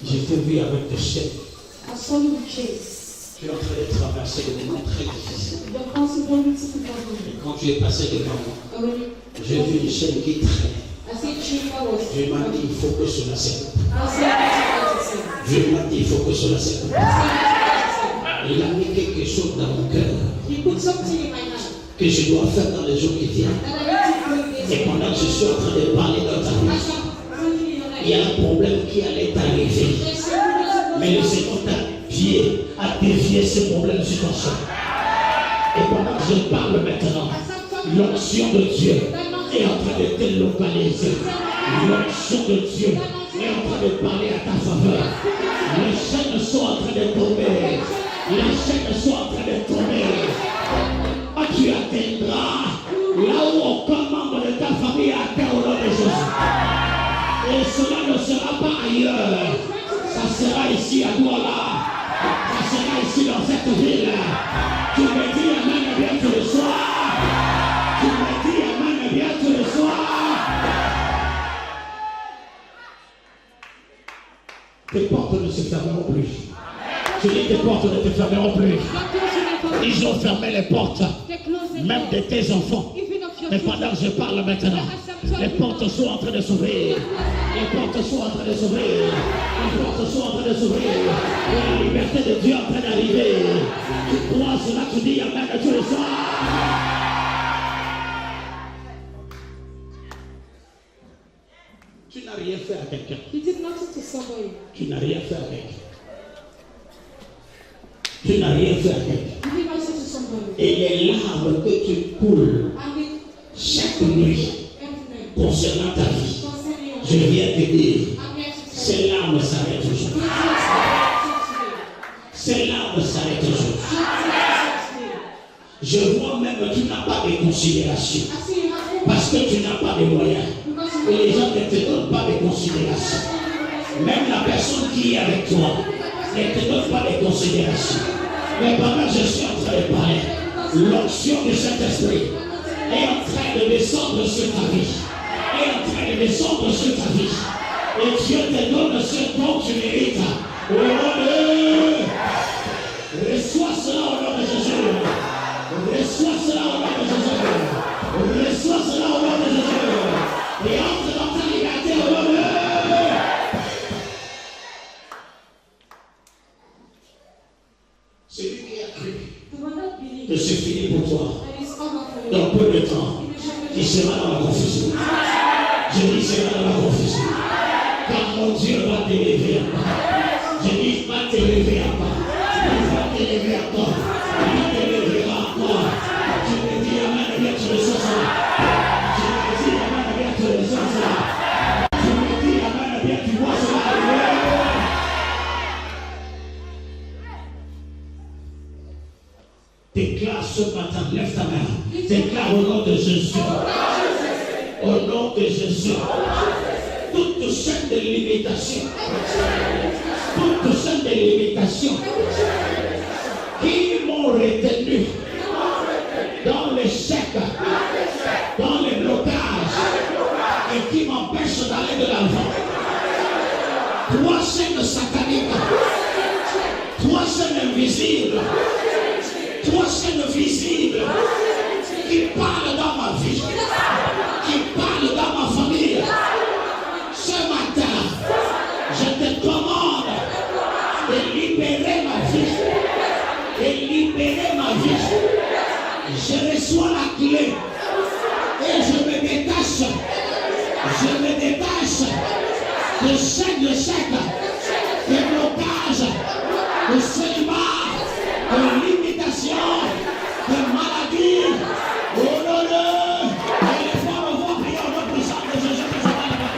Je t'ai vu avec des chaînes. Tu es en train de traverser des moments très difficiles. Et quand tu es passé devant moi, j'ai vu une chaîne qui traînait. Dieu m'a dit il faut que cela se coupe. Dieu m'a dit il faut que cela se coupe. Il a mis quelque chose dans mon cœur que je dois faire dans les jours qui viennent. Et pendant que je suis en train de parler dans ta vie, il y a un problème qui allait t'arriver. Mais le Seigneur a dévié ce problème sur ton chemin. Et pendant que je parle maintenant, l'onction de Dieu est en train de te localiser. L'onction de Dieu est en train de parler à ta faveur. Les chaînes sont en train de tomber. Les chaînes sont en train de tomber. Tu atteindras là où aucun membre de ta famille a atteint au nom de Jésus. Et cela ne sera pas ailleurs. Ça sera ici à Douala. Ça sera ici dans cette ville. Tu me dis amen, bien tu le sois. Tu me dis amen, bien tu le sois. Tes portes ne se fermeront plus. Je dis tes portes ne te fermeront plus. Ils ont fermé les portes, même de tes enfants. Mais pendant que je parle maintenant, les portes sont en train de s'ouvrir. Les portes sont en train de s'ouvrir. Les portes sont en train de s'ouvrir. Et la liberté de Dieu est en train d'arriver. Tu crois cela, tu dis amen, tu le sois. Tu n'as rien fait à quelqu'un. Tu n'as rien fait à quelqu'un. Tu n'as rien fait à quelqu'un. Et les larmes que tu coules chaque nuit concernant ta vie, je viens te dire, ces larmes s'arrêtent aujourd'hui. Ces larmes s'arrêtent aujourd'hui. Je vois même que tu n'as pas de considération. Parce que tu n'as pas de moyens. Et les gens ne te donnent pas de considération. Même la personne qui est avec toi ne te donne pas de considération. Mais pendant que je suis en train de parler, l'onction du Saint-Esprit est en train de descendre sur ta vie. Est en train de descendre sur ta vie. Et Dieu te donne ce dont tu mérites. Au nom de... Reçois cela au nom de Jésus. Reçois cela au nom de Jésus. Reçois cela au nom de Jésus. Et entre seras dans la confusion. Car mon Dieu va te lever à part. Je dis, va te lever à part. Il va te lever à part. Il te levera à part. Je me dis, amen, bien tu le sens ça. Je me dis, amen, bien tu le sens ça. Je me dis, amen, bien tu vois cela arriver. Déclare ce matin, lève ta main. Déclare au nom de Jésus. Au nom de Jésus. Toute chaîne de limitation. Toute chaîne de limitation. Qui m'ont retenu dans l'échec, dans les blocages, et qui m'empêchent d'aller de l'avant. Trois chaînes sataniques. Trois chaînes invisibles. Trois chaînes visibles qui parlent dans ma vie, qui parlent dans ma famille. Ce matin, je te commande de libérer ma vie, de libérer ma vie. Je reçois la clé et je me détache de chaque d'échec, de blocage, de célibat, de limitation, de maladie. Oh non, non. Et les femmes vont prier au nom puissant de Jésus que je vais là-bas.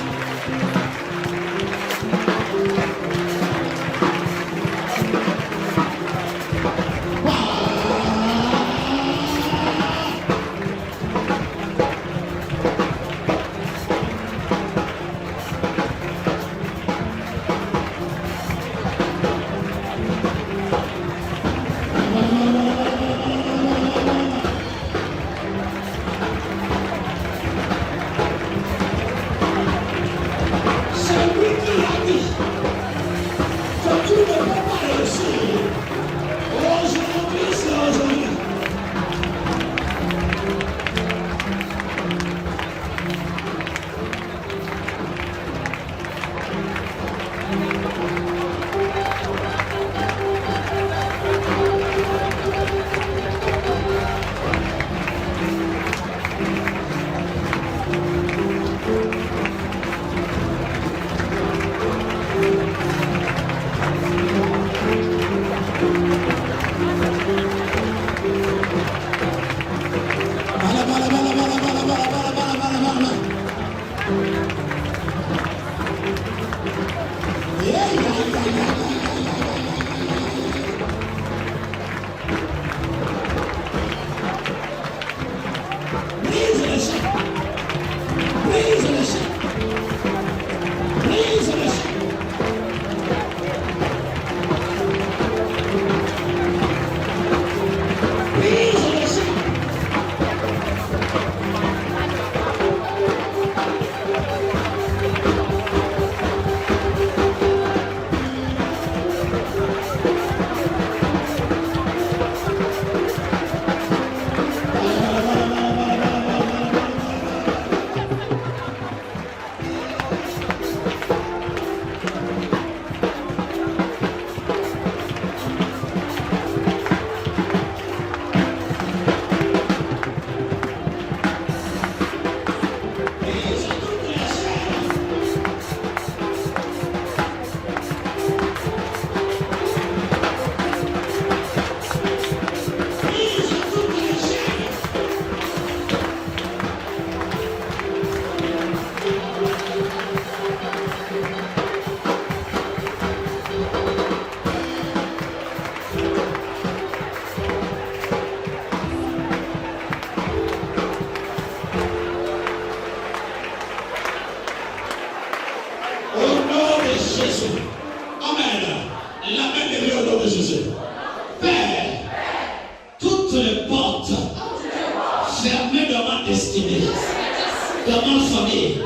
dans ma famille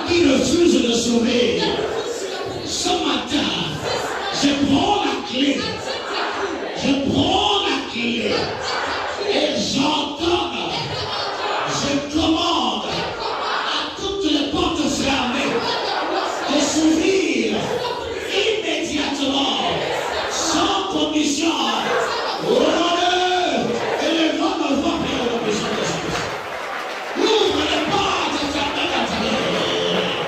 qui refuse de s'ouvrir. Ce matin, je prends la clé. Je prends la clé et j'entends, je commande à toutes les portes fermées de s'ouvrir immédiatement, sans condition. Et les vents ne vont plus à la puissance de Jésus. Ouvre les portes fermées d'intérieur.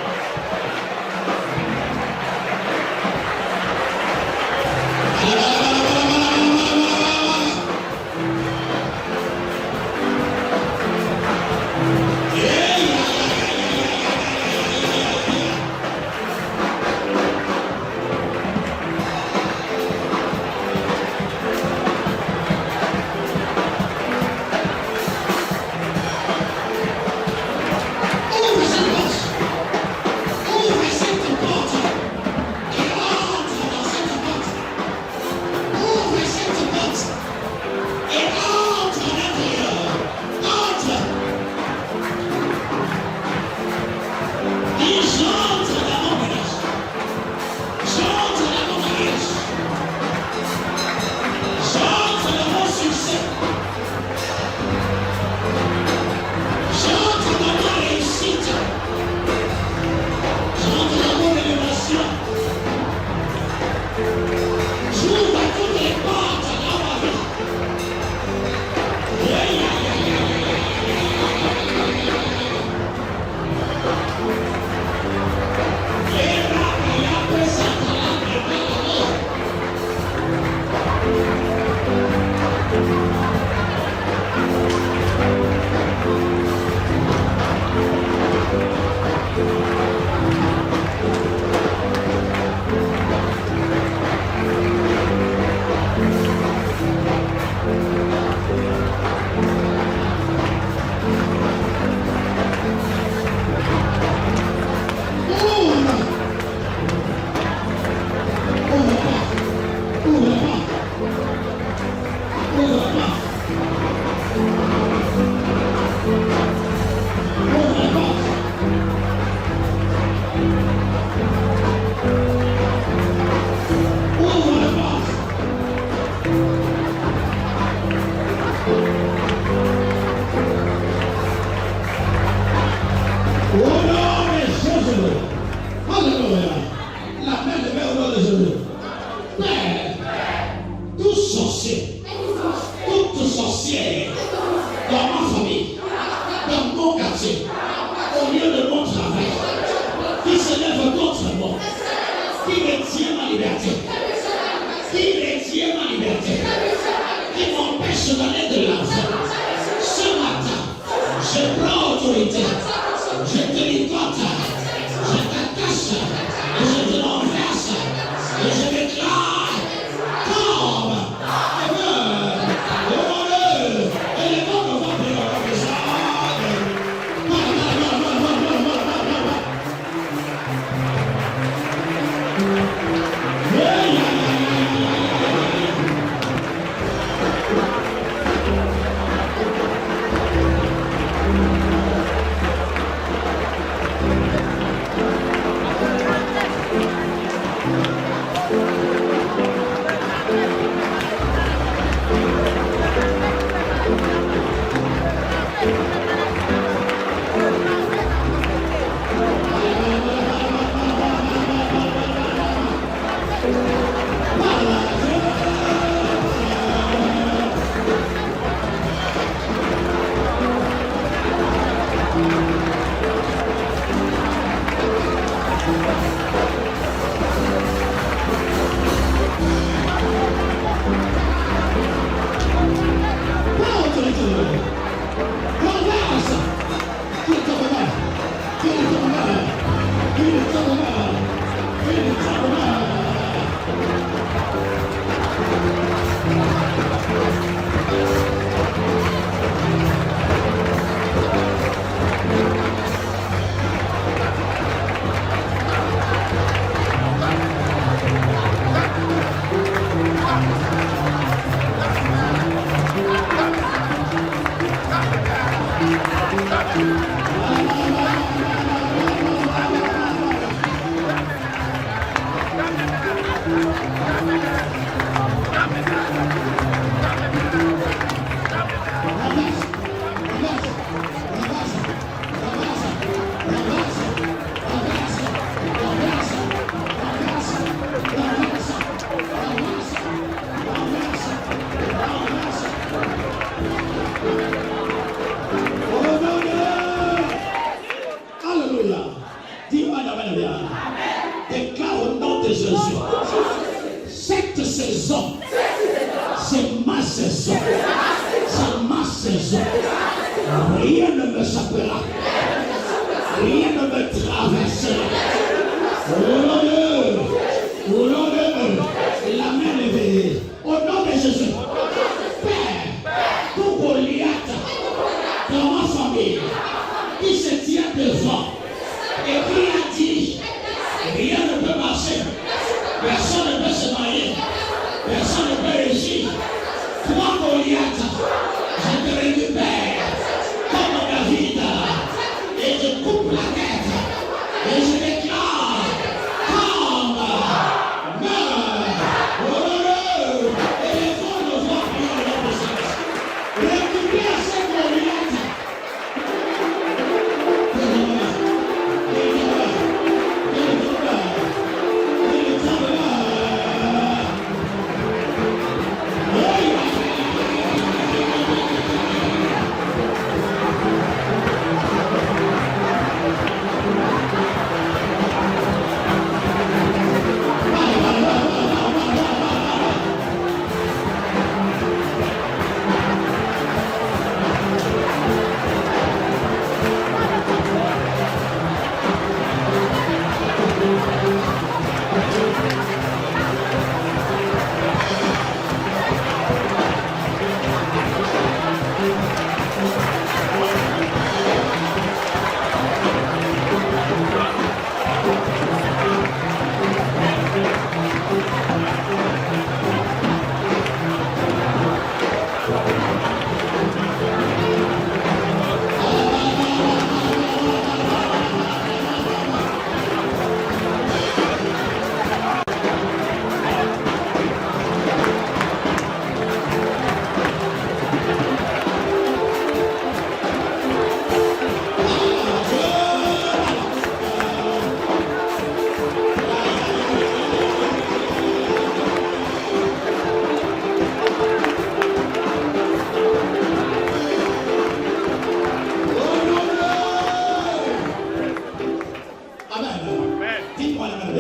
Amen. Dis-moi la main.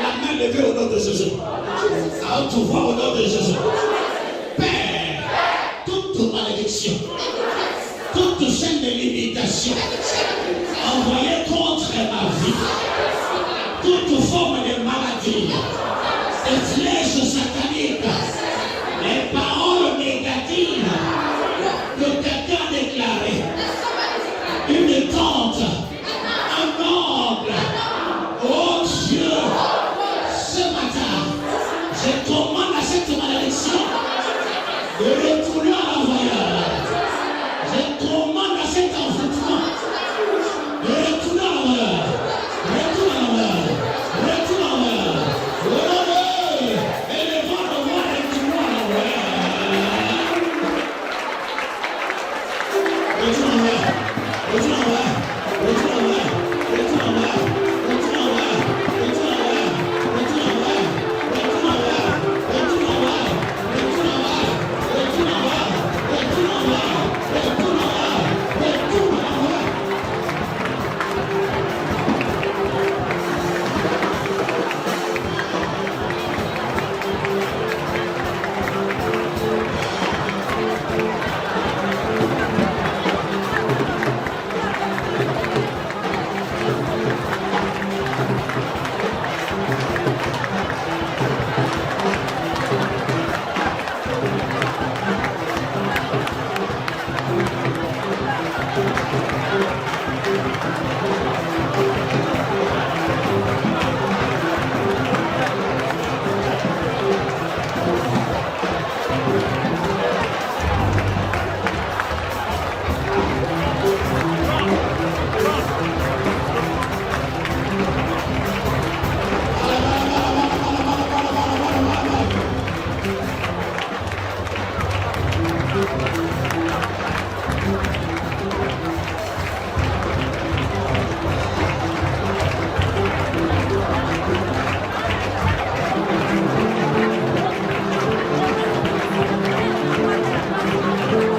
La main levée au nom de Jésus. À haute voix au nom de Jésus. Père, toute malédiction, toute chaîne de limitation envoyée contre ma vie, toute forme de maladie, des flèches sataniques, les paroles négatives que quelqu'un a déclarées, une tente, un ongle, oh Dieu, ce matin, je commande à cette malédiction de retourner à l'envoyeur. Je commande à cet envoûtement de retourner à l'envoyeur. Retourne à l'envoyeur. Retourne à l'envoyeur. Relevez et le vent de moi retourne à l'envoyeur. Retourne à l'envoyeur. Retourne à l'envoyeur. Retourne à l'envoyeur. Retourne à l'envoyeur. Retourne à l'envoyeur. Retourne à l'envoyeur. Retourne à l'envoyeur. Retourne à l'envoyeur.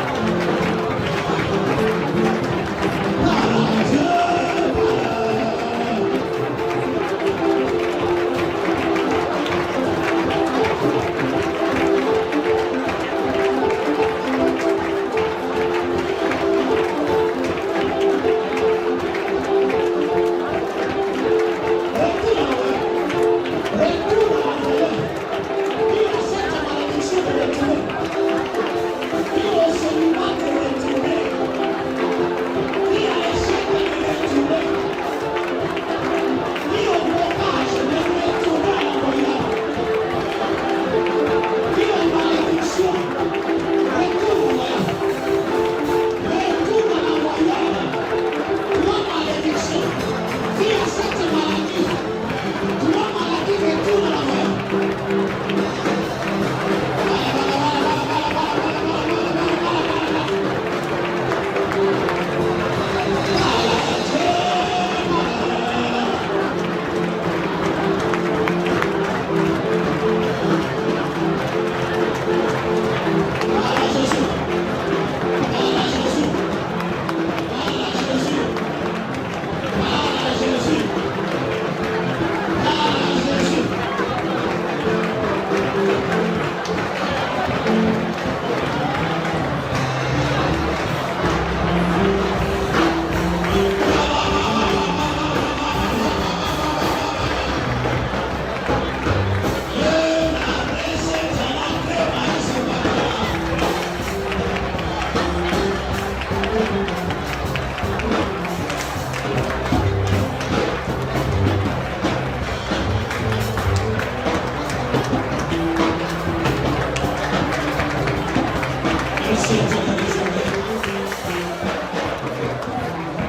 Retourne à l'envoyeur. Retourne à l'envoyeur. Retourne à l'envoyeur. Retourne à l'envoyeur. Retourne à l'envoyeur. Retourne à l'envoyeur.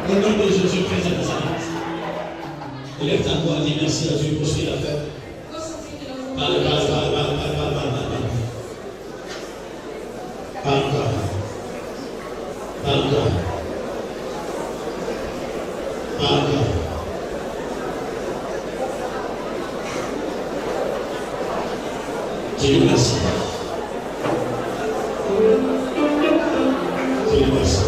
Au nom de Jésus-Christ de Nazareth. Lève ta voix, dis merci à Dieu pour ce qu'il a fait. Parle. Dieu merci. Dieu merci.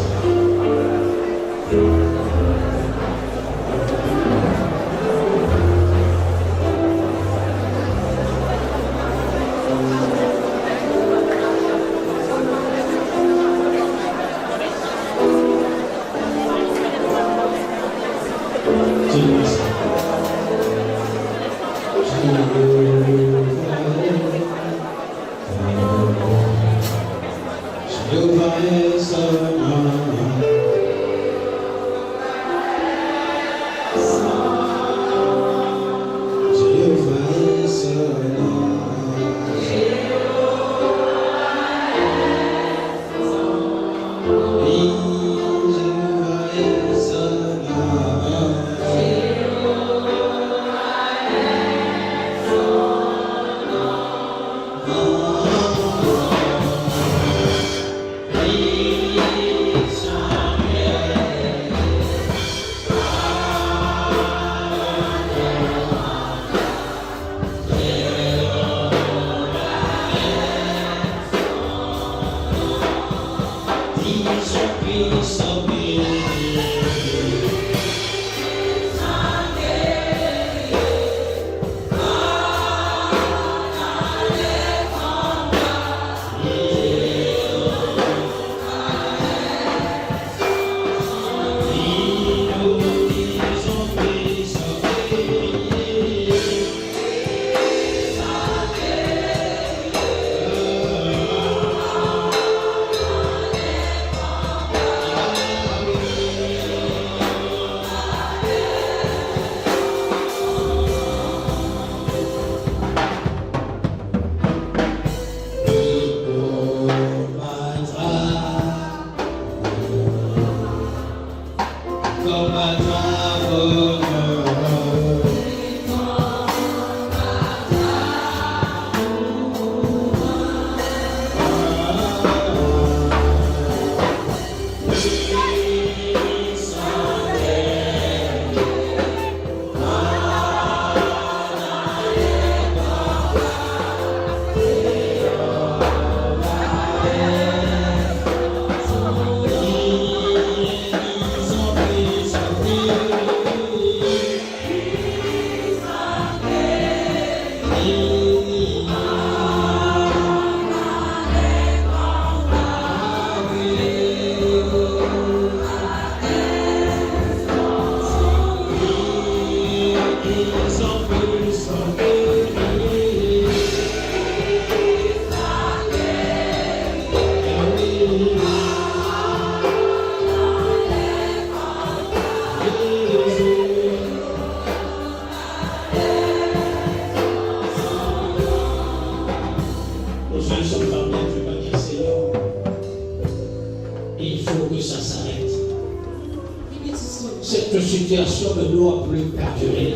Cette situation ne doit plus perdurer.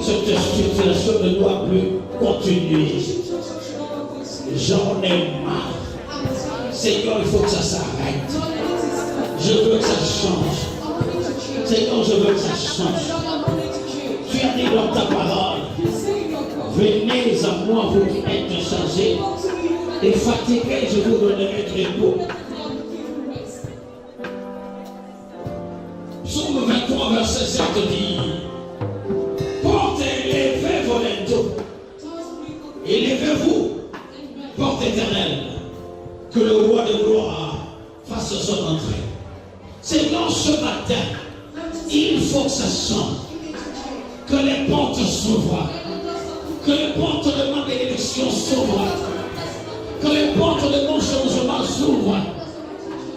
Cette situation ne doit plus continuer. J'en ai marre. Seigneur, il faut que ça s'arrête. Je veux que ça change. Seigneur, je veux que ça change. Tu as dit dans ta parole, venez à moi, vous qui êtes chargés et fatigués, je vous donnerai du repos. Psaume 23, verset 7 dit, portez, élevez vos linteaux, élevez-vous, porte éternelle, que le roi de gloire fasse son entrée. Seigneur, ce matin, il faut que ça change, que les portes s'ouvrent, que les portes de ma bénédiction s'ouvrent, que les portes de mon changement s'ouvrent,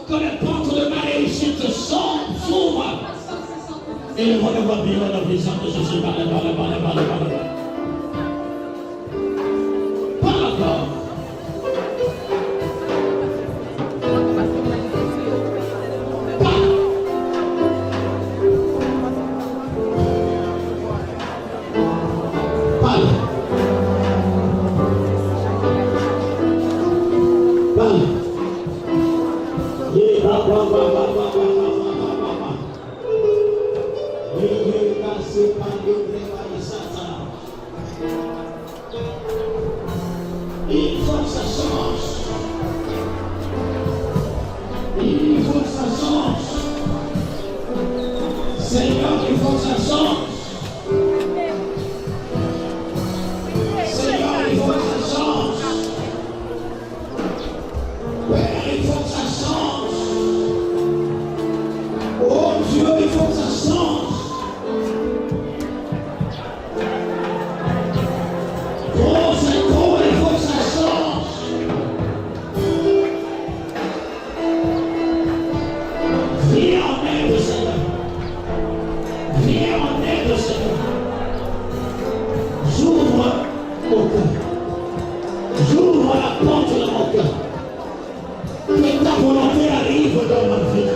que les portes de ma réussite s'ouvrent. Et le monde va vivre la puissance de Jésus. Parle encore. Il faut que ça change. Il faut que ça change. Seigneur, il faut que ça change. Seigneur, il faut que ça change. Père, il faut que ça change. Oh Dieu, il faut que ça change. J'ouvre la porte de mon cœur. Que ta volonté arrive dans ma vie.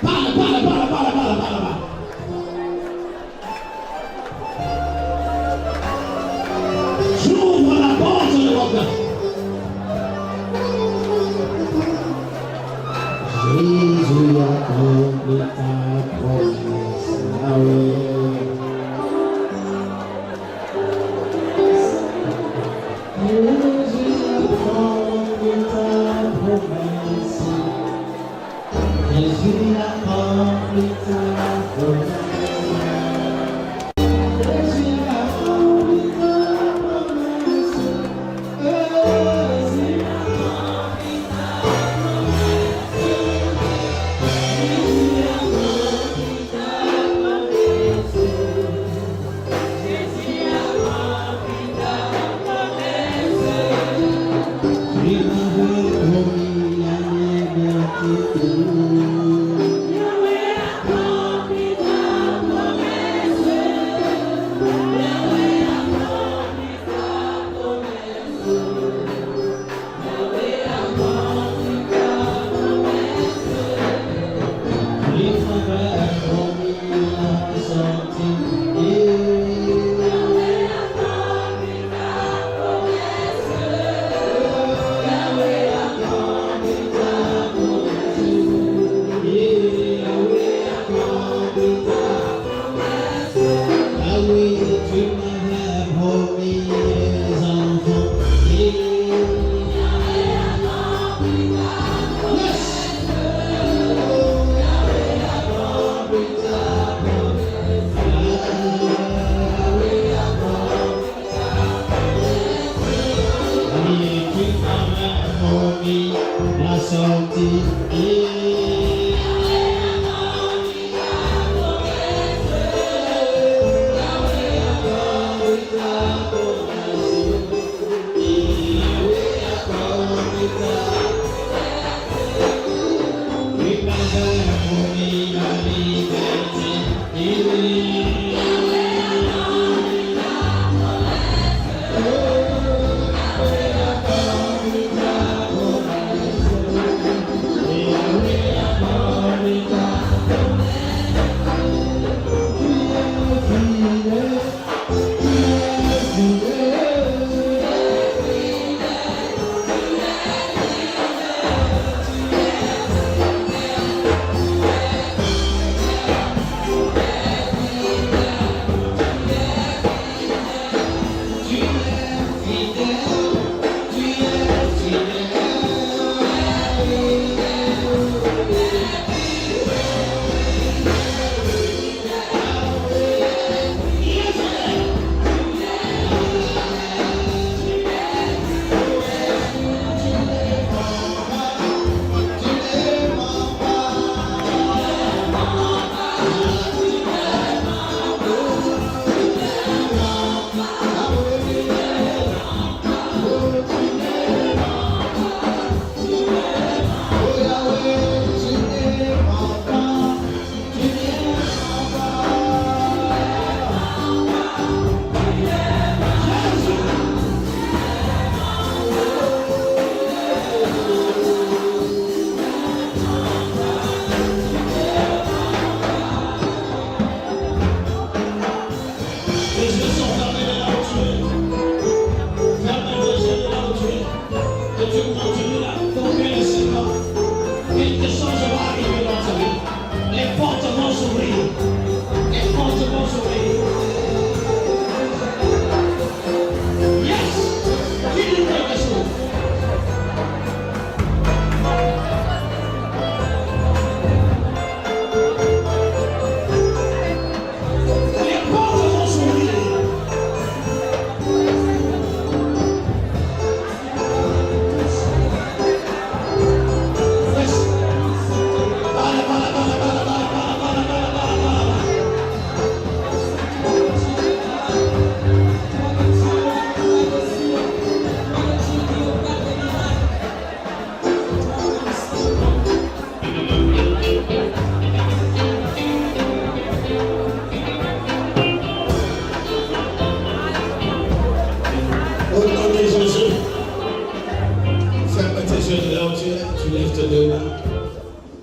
Parle. J'ouvre la porte de mon cœur. Jésus a accompli ta promesse.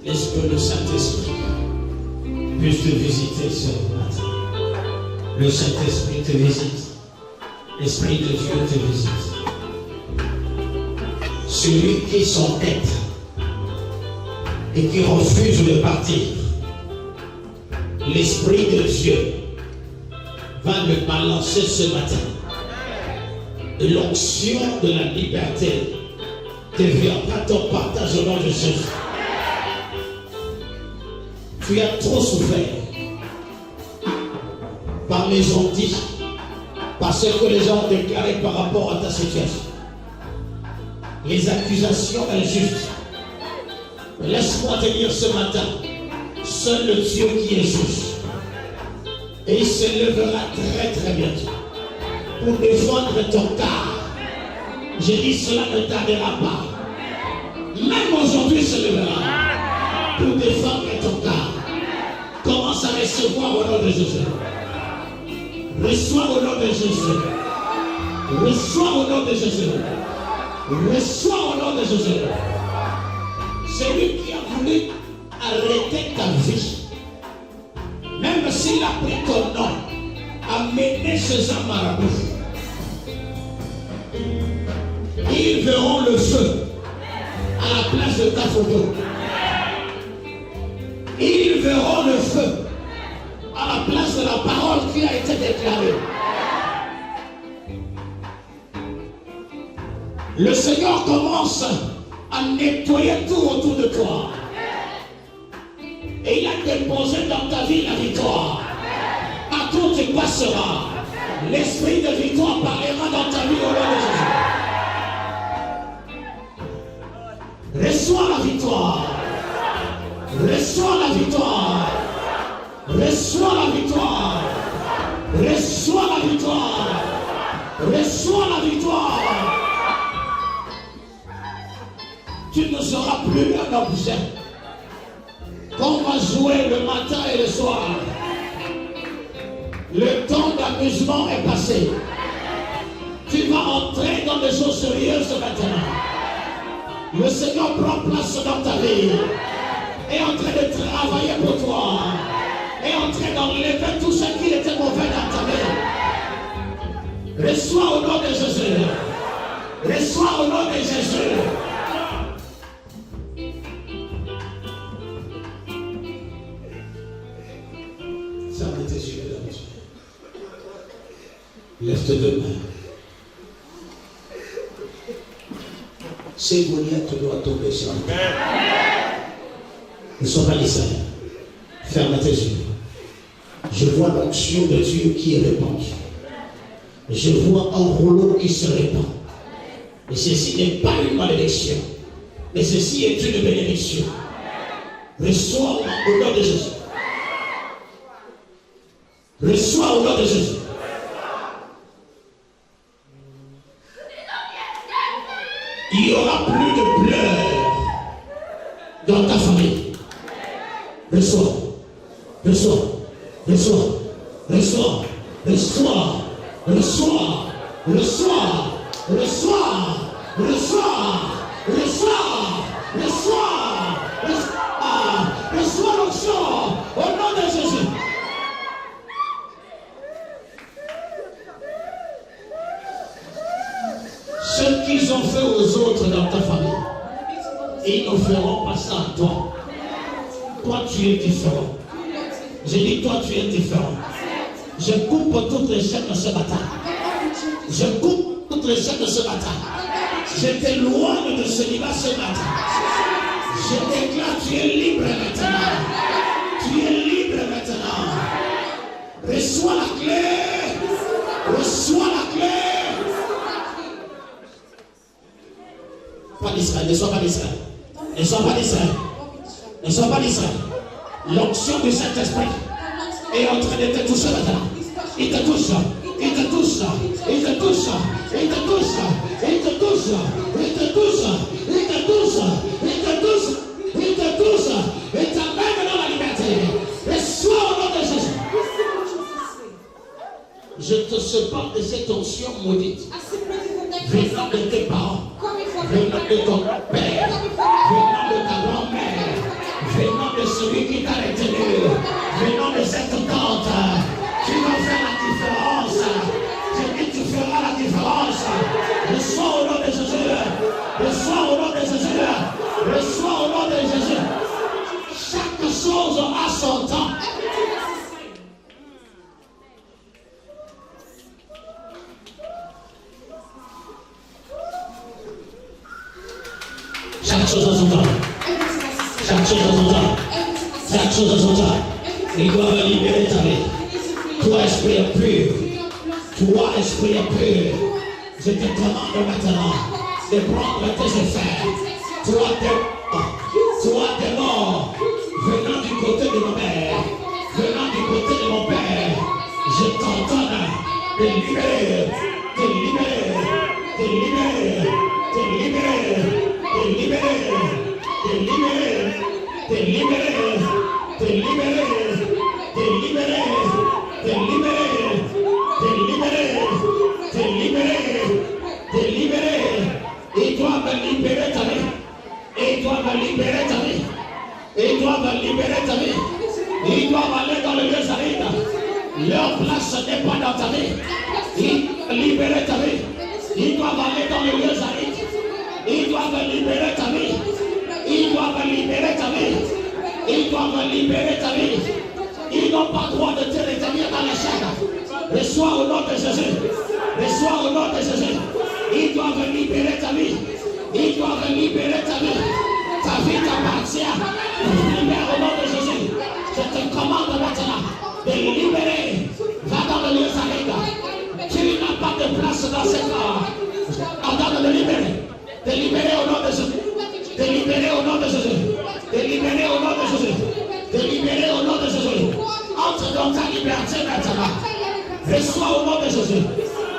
Est-ce que le Saint-Esprit puisse te visiter ce matin? Le Saint-Esprit te visite. L'Esprit de Dieu te visite. Celui qui s'entête et qui refuse de partir, l'Esprit de Dieu va le balancer ce matin. Et l'onction de la liberté deviendra ton partage au nom de Jésus. Tu as trop souffert par les ondits, par ce que les gens ont déclaré par rapport à ta situation. Les accusations injustes. Laisse-moi te dire ce matin, seul le Dieu qui est juste. Et il se lèvera très très bientôt pour défendre ton cas. J'ai dit cela ne tardera pas. Même aujourd'hui il se lèvera pour défendre ton cas. Commence à recevoir au nom de Jésus. Reçois au nom de Jésus. Reçois au nom de Jésus. Reçois au nom de Jésus. Celui qui a voulu arrêter ta vie, même s'il a pris ton nom, a mené ces hommes à la bouffe. Ils verront le feu à la place de ta photo. Ils verront le feu à la place de la parole qui a été déclarée. Le Seigneur commence à nettoyer tout autour de toi. Et il a déposé dans ta vie la victoire. À tout tu passeras. L'esprit de victoire parlera dans ta vie au nom de Jésus. Reçois la victoire. Reçois la victoire. Reçois la victoire. Reçois la victoire. Reçois la victoire. Tu ne seras plus un objet. qu'on va jouer le matin et le soir. Le temps d'amusement est passé. Tu vas entrer dans des choses sérieuses maintenant. Le Seigneur prend place dans ta vie. Est en train de travailler pour toi. Est en train d'enlever tout ce qui était mauvais dans ta vie. Reçois au nom de Jésus. Reçois au nom de Jésus. Ferme tes yeux, mesdames. Lève tes deux mains. Ces Goliath doit tomber sur nous. Ne sois pas lisaire. Ferme tes yeux. Je vois l'onction de Dieu qui est répandue. Je vois un rouleau qui se répand. Et ceci n'est pas une malédiction, mais ceci est une bénédiction. Reçois au nom de Jésus. Reçois au nom de Jésus. Il n'y aura plus de pleurs dans ta famille. Reçois, reçois, reçois, reçois, reçois, reçois, reçois, reçois, reçois, reçois l'onction au nom de Jésus. Ce qu'ils ont fait aux autres dans ta famille, ils ne feront pas ça à toi. Toi, tu es différent. J'ai dit, toi, tu es différent. Je coupe toutes les chaînes de ce matin. Je coupe toutes les chaînes de ce matin. Je t'éloigne de ce niveau ce matin. Je déclare, tu es libre maintenant. Tu es libre maintenant. Reçois la clé. Reçois la clé. Pas d'Israël, ne sois pas d'Israël. Ne sois pas d'Israël. Ne sois pas d'Israël. L'onction du Saint-Esprit est en train de te toucher maintenant. Il te touche. Il te touche. Il te touche. Il te touche. Il te touche. Il te touche. Il te touche. Il te touche. Il te touche. Il t'amène dans la liberté. Reçois au nom de Jésus. Je te sépare de cette onction maudite. Venant de tes parents. Venant de ton père. Venant de ta grand-mère. Venant de celui qui t'a retenu. Venant de cette tante. Tu vas faire la différence. Je dis, tu feras la différence. Reçois au nom de Jésus. Reçois au nom de Jésus. Reçois au nom de Jésus. Chaque chose a son temps. Chaque chose a son temps. Chaque chose a son temps. Chaque chose a son temps. Il doit me libérer ta vie. Toi, esprit impur. Toi, esprit impur. Je te commande maintenant de prendre tes effets. Toi, démon, venant du côté de ma mère, venant du côté de mon père, je t'ordonne de libérer, de libérer, de libérer, de libérer, de libérer, de libérer, de libérer, de libérer, de libérer, de libérer, de libérer, de libérer, de libérer. Il doit me libérer ta vie. Il doit me libérer ta vie. Il doit me libérer ta vie. Ils doivent aller dans le lieu aride. Leur place n'est pas dans ta vie. Ils doivent libérer ta vie. Ils doivent aller dans le lieu aride. Ils doivent libérer ta vie. Ils doivent libérer ta vie. Ils doivent libérer ta vie. Ils n'ont pas droit de te retenir dans les chaînes. Reçois au nom de Jésus. Reçois au nom de Jésus. Ils doivent libérer ta vie. Ils doivent libérer ta vie. Ta vie t'appartient. Libère au nom de Jésus. Je te commande maintenant de libérer. Va dans le lieu aride. Tu n'as pas de place dans cette heure. Ordonne de libérer. De libérer au nom de Jésus. De libérer au nom de Jésus. De libérer au nom de Jésus. De libérer au nom de Jésus. Entre dans ta liberté maintenant. Reçois au nom de Jésus.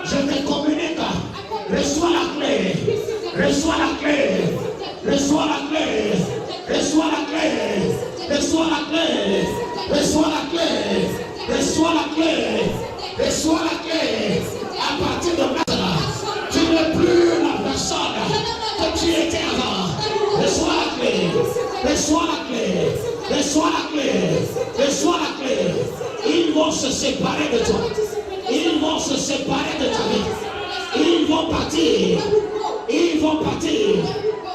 Je te communique. Reçois la clé. Reçois la clé. Reçois la clé. Reçois la clé. Reçois Reçois la clé. Reçois la clé. Reçois la clé. Reçois la clé. À partir de maintenant, tu n'es plus la personne que tu étais avant. Reçois la clé. Reçois la clé. Reçois la clé. Reçois la clé. Ils vont se séparer de toi. Ils vont se séparer de ta vie. Ils vont partir. Ils vont partir.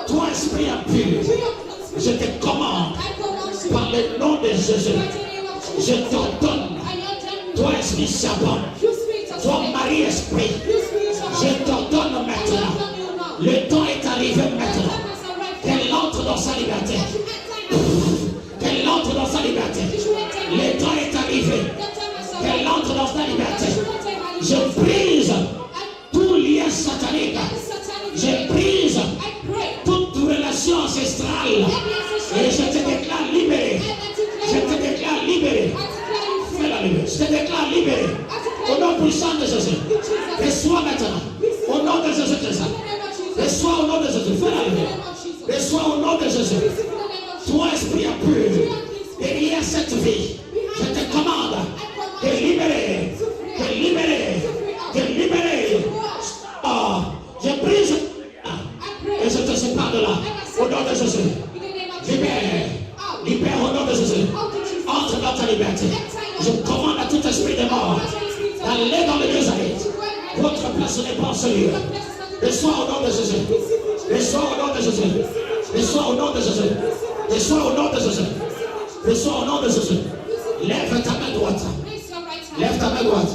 Toi, esprit impur, je te commande par le nom de Jésus. Je t'ordonne. Toi, esprit serpent. Toi, Marie-Esprit. Je t'ordonne maintenant. Le temps est arrivé maintenant. Qu'elle entre dans sa liberté. Qu'elle entre dans sa liberté. Le temps est arrivé. Qu'elle entre dans sa liberté. Je brise tout lien satanique. Je brise toute relation ancestrale. Et je te déclare libéré. Je te déclare libéré. Fais la libérer. Je te déclare libéré. Au nom puissant de Jésus. Reçois maintenant. Au nom de Jésus Christ. Reçois au nom de Jésus. Fais la libérer. Reçois au nom de Jésus. Toi, esprit impur, derrière cette vie, je te commande de libérer. De libérer. De libérer. Oh, je brise. Et je te sépare de là. Au nom de Jésus. Libère. Libère au nom de Jésus. Entre dans ta liberté. Je commande à tout esprit de mort d'aller dans les lieux arides. Votre place n'est pas en ce lieu. Reçois au nom de Jésus. Reçois au nom de Jésus. Reçois au nom de Jésus. Reçois au nom de Jésus. Reçois au nom de Jésus. Lève ta main droite. Lève ta main droite.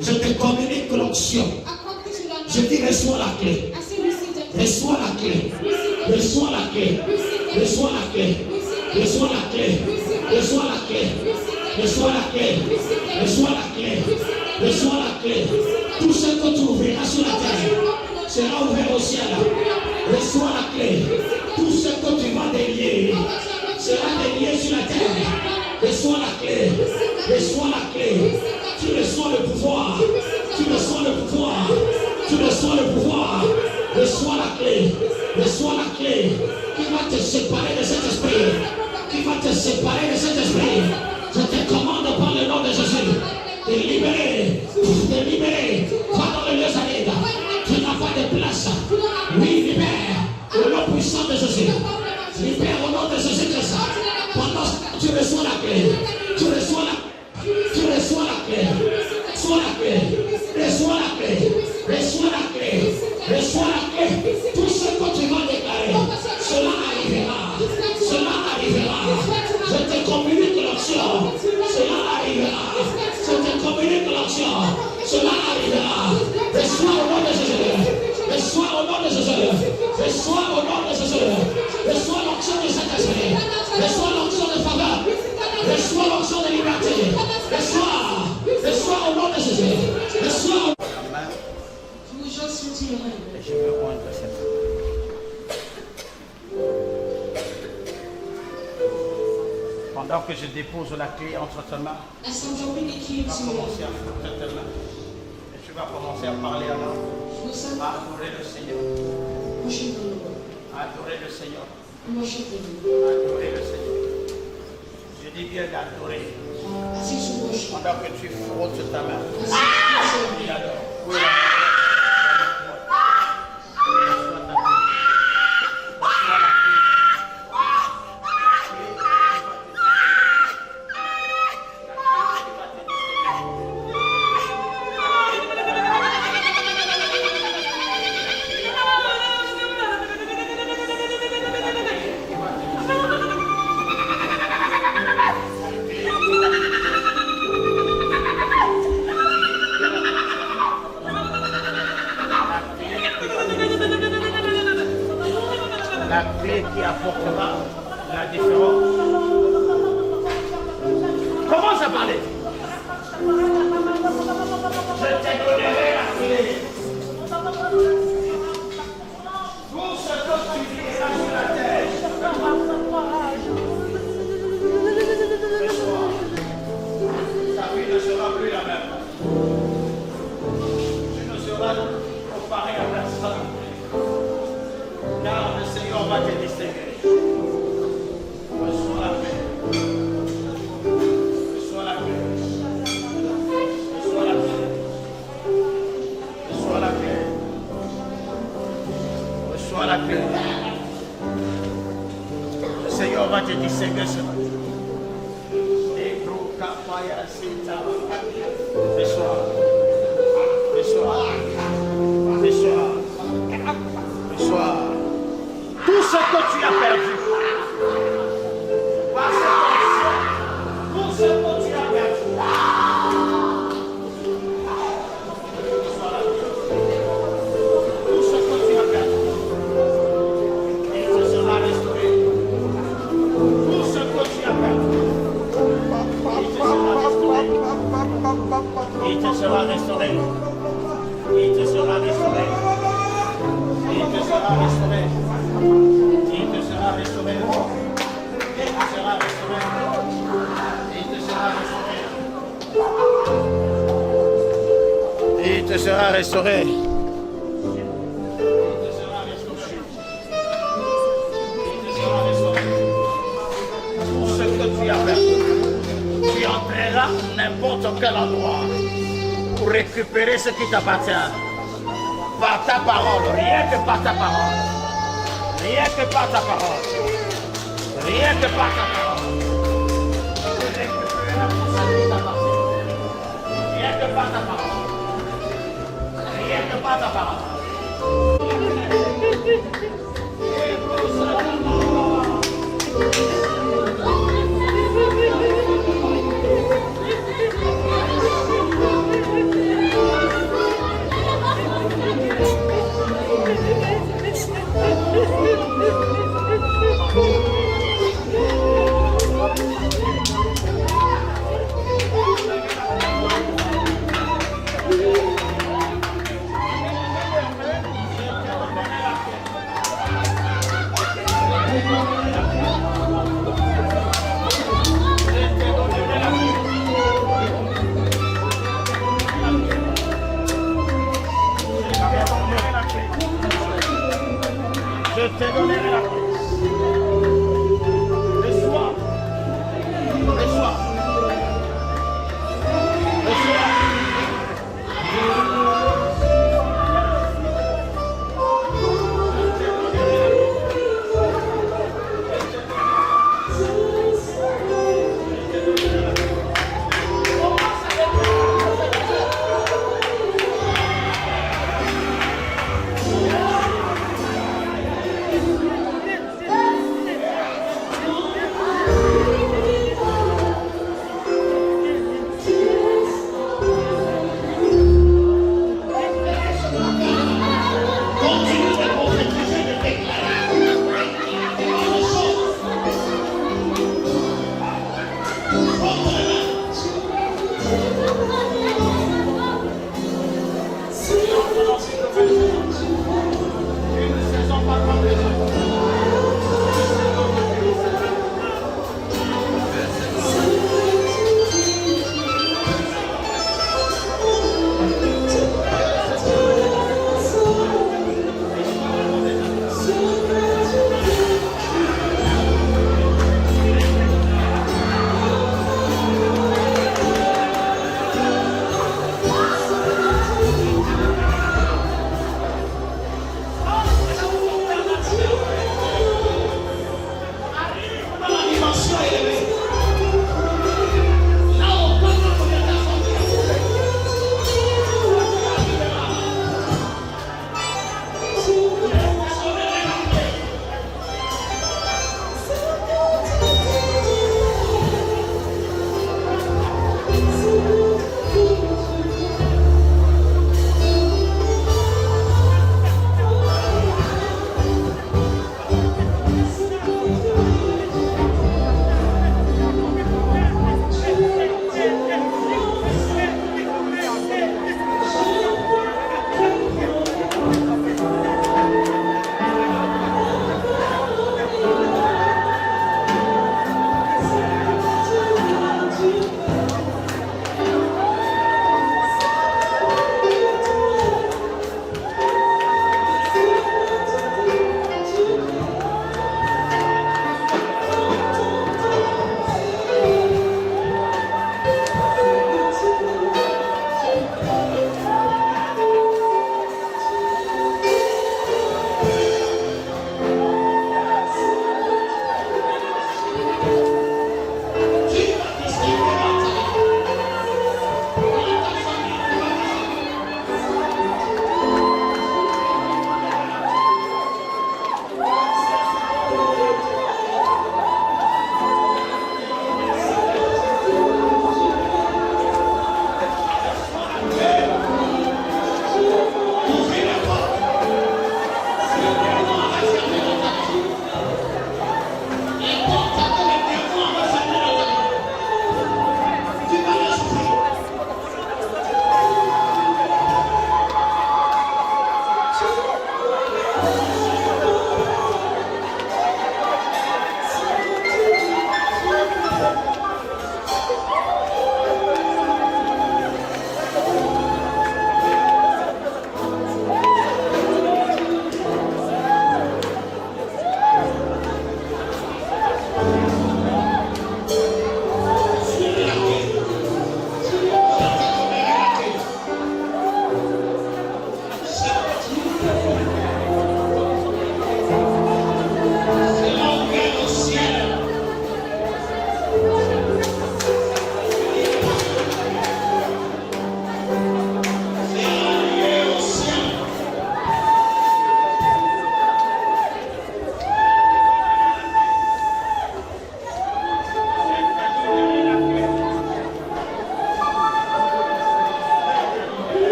Je te communique l'onction. Je dis reçois la clé. Reçois la clé. Reçois la clé. Reçois la clé. Reçois la clé. Reçois la clé. Reçois la clé. Reçois la clé. Reçois la clé. Tout ce que tu ouvriras sur la terre sera ouvert au ciel. Reçois la clé. Tout ce que tu vas délier sera délié sur la terre. Reçois la clé. Reçois la clé. Tu reçois le pouvoir. Tu reçois le pouvoir. Tu reçois le pouvoir. Reçois la clé. Reçois la clé. Qui va te séparer de cet esprit. Qui va te séparer de cet esprit. Je te commande par le nom de Jésus. De libérer. De libérer. Va dans le lieu arides. Tu n'as pas de place. Oui, libère. Au nom puissant de Jésus. Libère au nom de Jésus Christ. Pendant que tu reçois la clé. Tu reçois la clé. Tu reçois la clé. Reçois la clé. Reçois la clé. Reçois la clé. Reçois la clé. Tout ce que tu vas déclarer, cela arrivera. Cela arrivera. Je te communique l'action. Cela arrivera. Je te communique l'action. Cela arrivera. Reçois au nom de Jésus. Reçois au nom de Jésus. Reçois au nom de Jésus. Reçois l'onction de Saint-Esprit. Reçois l'onction de faveur. Reçois l'onction de liberté. Reçois. Reçois au nom de Jésus. Reçois. Je veux rendre cette main. Pendant que je dépose la clé entre tes mains, tu vas commencer à frotter tes mains. Et tu vas commencer à parler à l'âme. À adorer le Seigneur. À adorer le Seigneur. À adorer le Seigneur. Je dis bien d'adorer. Pendant que tu frottes ta main. Il adore. Oui, Tout ce que tu as perdu, par cette condition, tout ce que tu as perdu, tout ce que tu as perdu, il te sera restauré. Tout ce que tu as perdu, il te sera restauré. Il te sera restauré. Il te sera restauré. Il te sera restauré. Il te sera restauré. Il te sera restauré. Il te sera restauré. Il te sera restauré. Tout ce que tu as perdu, tu entreras n'importe quel endroit pour récupérer ce qui t'appartient. Par ta parole, rien que par ta parole. Rien que par ta parole. Rien que par ta parole. Tu récupéreras tout ce qui t'appartient. Rien que par ta parole. Rien que par ta parole.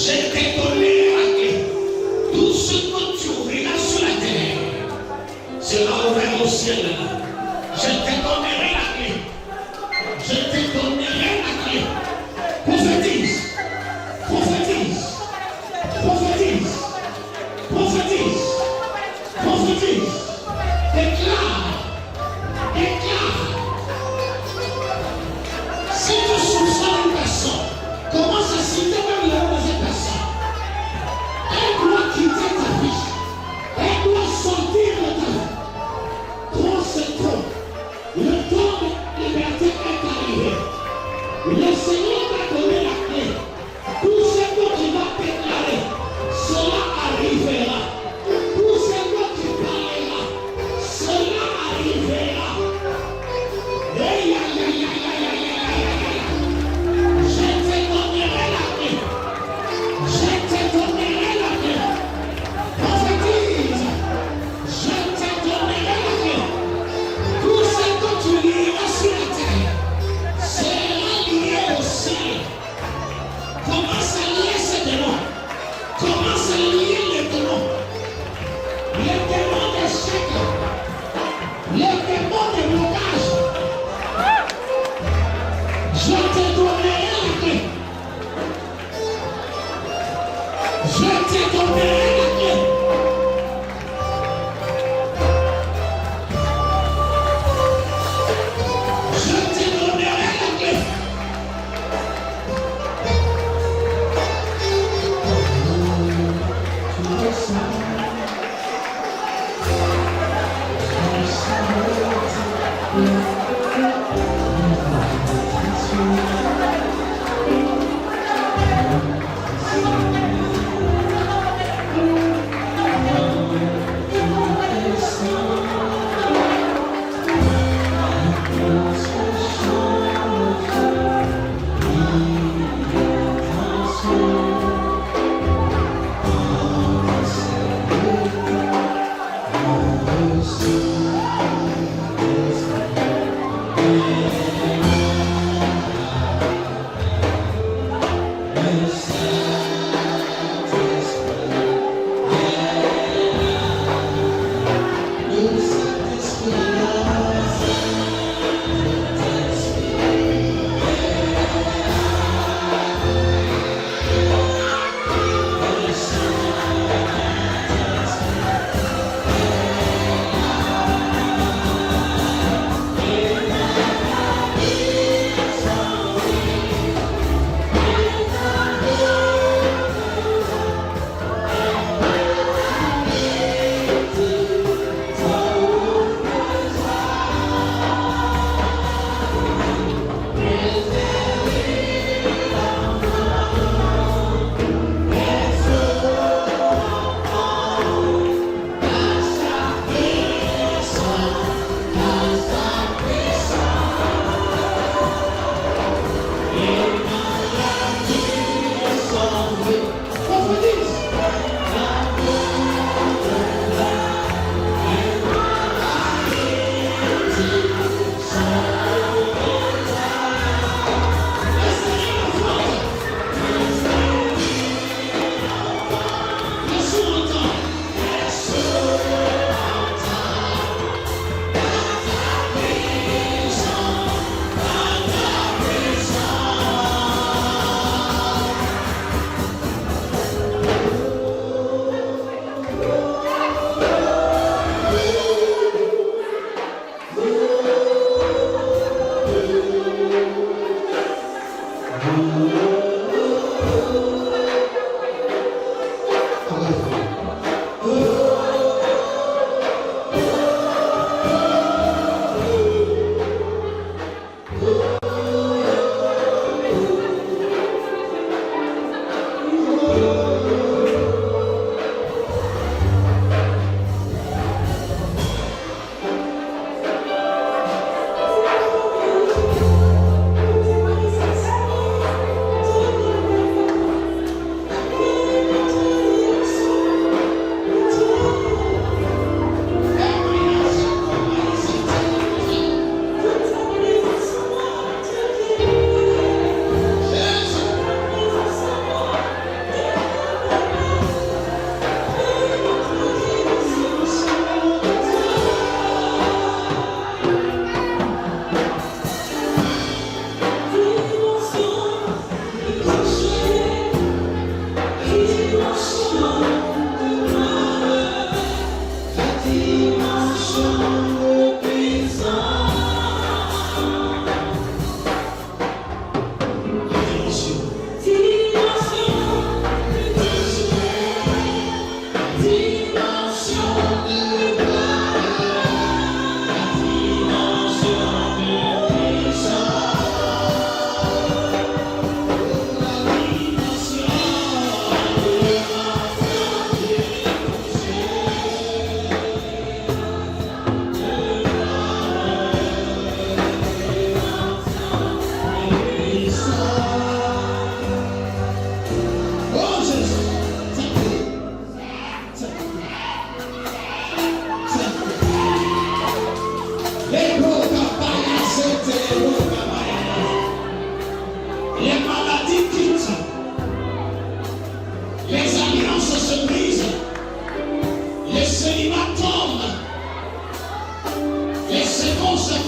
Je t'ai donné la clé. Tout ce que tu ouvriras sur la terre sera ouvert au ciel. Je te donnerai la clé. Je te donnerai la clé. Prophétise. Prophétise. Prophétise. Prophétise. Prophétise. Déclare. Déclare. Si tu soupçonnes une personne, commence à citer même le nom de cette personne. Elle doit quitter ta vie. Elle doit sortir de ta vie. Prends ce temps. Le temps de liberté est arrivé. Le Seigneur t'a donné la clé. Tout ce que tu vas déclarer, cela arrivera. Tout ce que tu parleras, cela arrivera. Aïe, aïe, aïe, aïe, aïe, aïe, aïe, aïe. Je te donnerai la clé. Je te donnerai la clé. Prophétise. Je te donnerai la clé. Tout ce que tu liras sur la terre sera lié au ciel. Commence à lier ces démons. Commence à lier les démons. Les démons d'échec. Les démons de blocage. Je te donnerai la clé. Je te donnerai la clé. Je te donnerai la clé.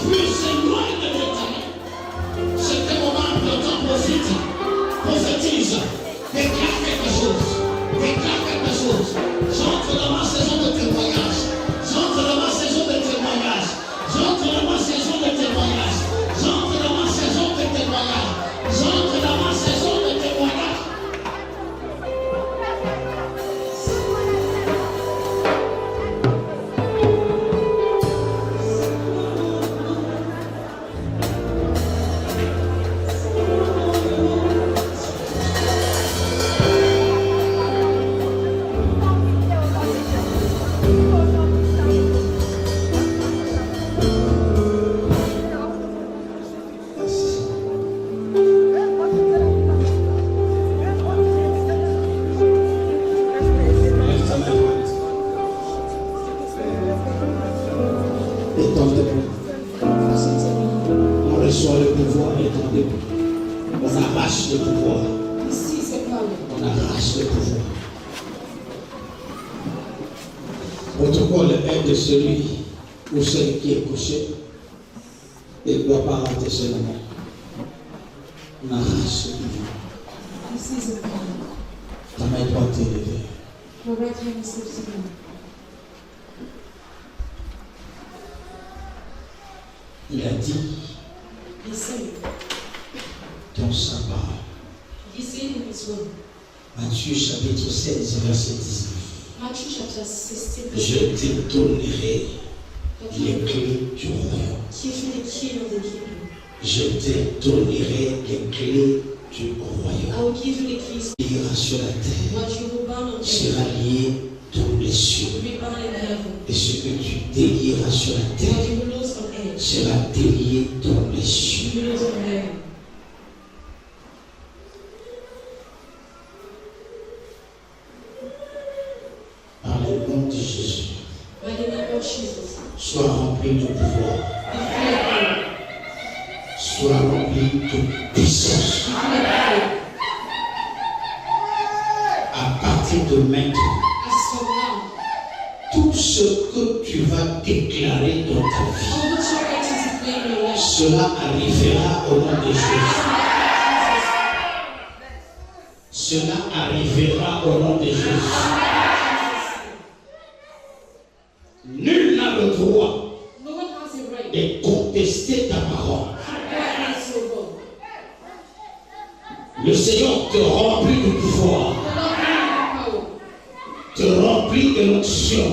l'Esprit s'éloigne de ta main. C'est un moment important, profite, prophétise, déclare quelque chose. Déclare quelque chose. J'entre dans ma saison de témoignage. J'entre dans ma saison de témoignage. J'entre dans ma saison de témoignage. J'entre dans ma saison de témoignage. J'entre dans ma saison de témoignage. On reçoit le pouvoir étendez. On arrache le pouvoir. On arrache le pouvoir. Protocole est de celui ou celle qui est couché. Il ne doit pas rater ce moment. On arrache le pouvoir. Ta main doit t'élever. Il a dit dans sa parole. Matthieu chapitre 16, verset 19. Je te donnerai les clés du royaume. Je te donnerai les clés du royaume. Ira sur la terre sera lié dans les cieux. Et ce que tu délieras sur la terre sera délié dans les cieux. Par le nom de Jésus, sois rempli de pouvoir. Sois rempli de puissance. À partir de maintenant, tout ce que tu vas déclarer dans ta vie, cela arrivera au nom de Jésus. Cela arrivera au nom de Jésus. Nul n'a le droit de contester ta parole. Le Seigneur te remplit de pouvoir, te remplit de l'onction.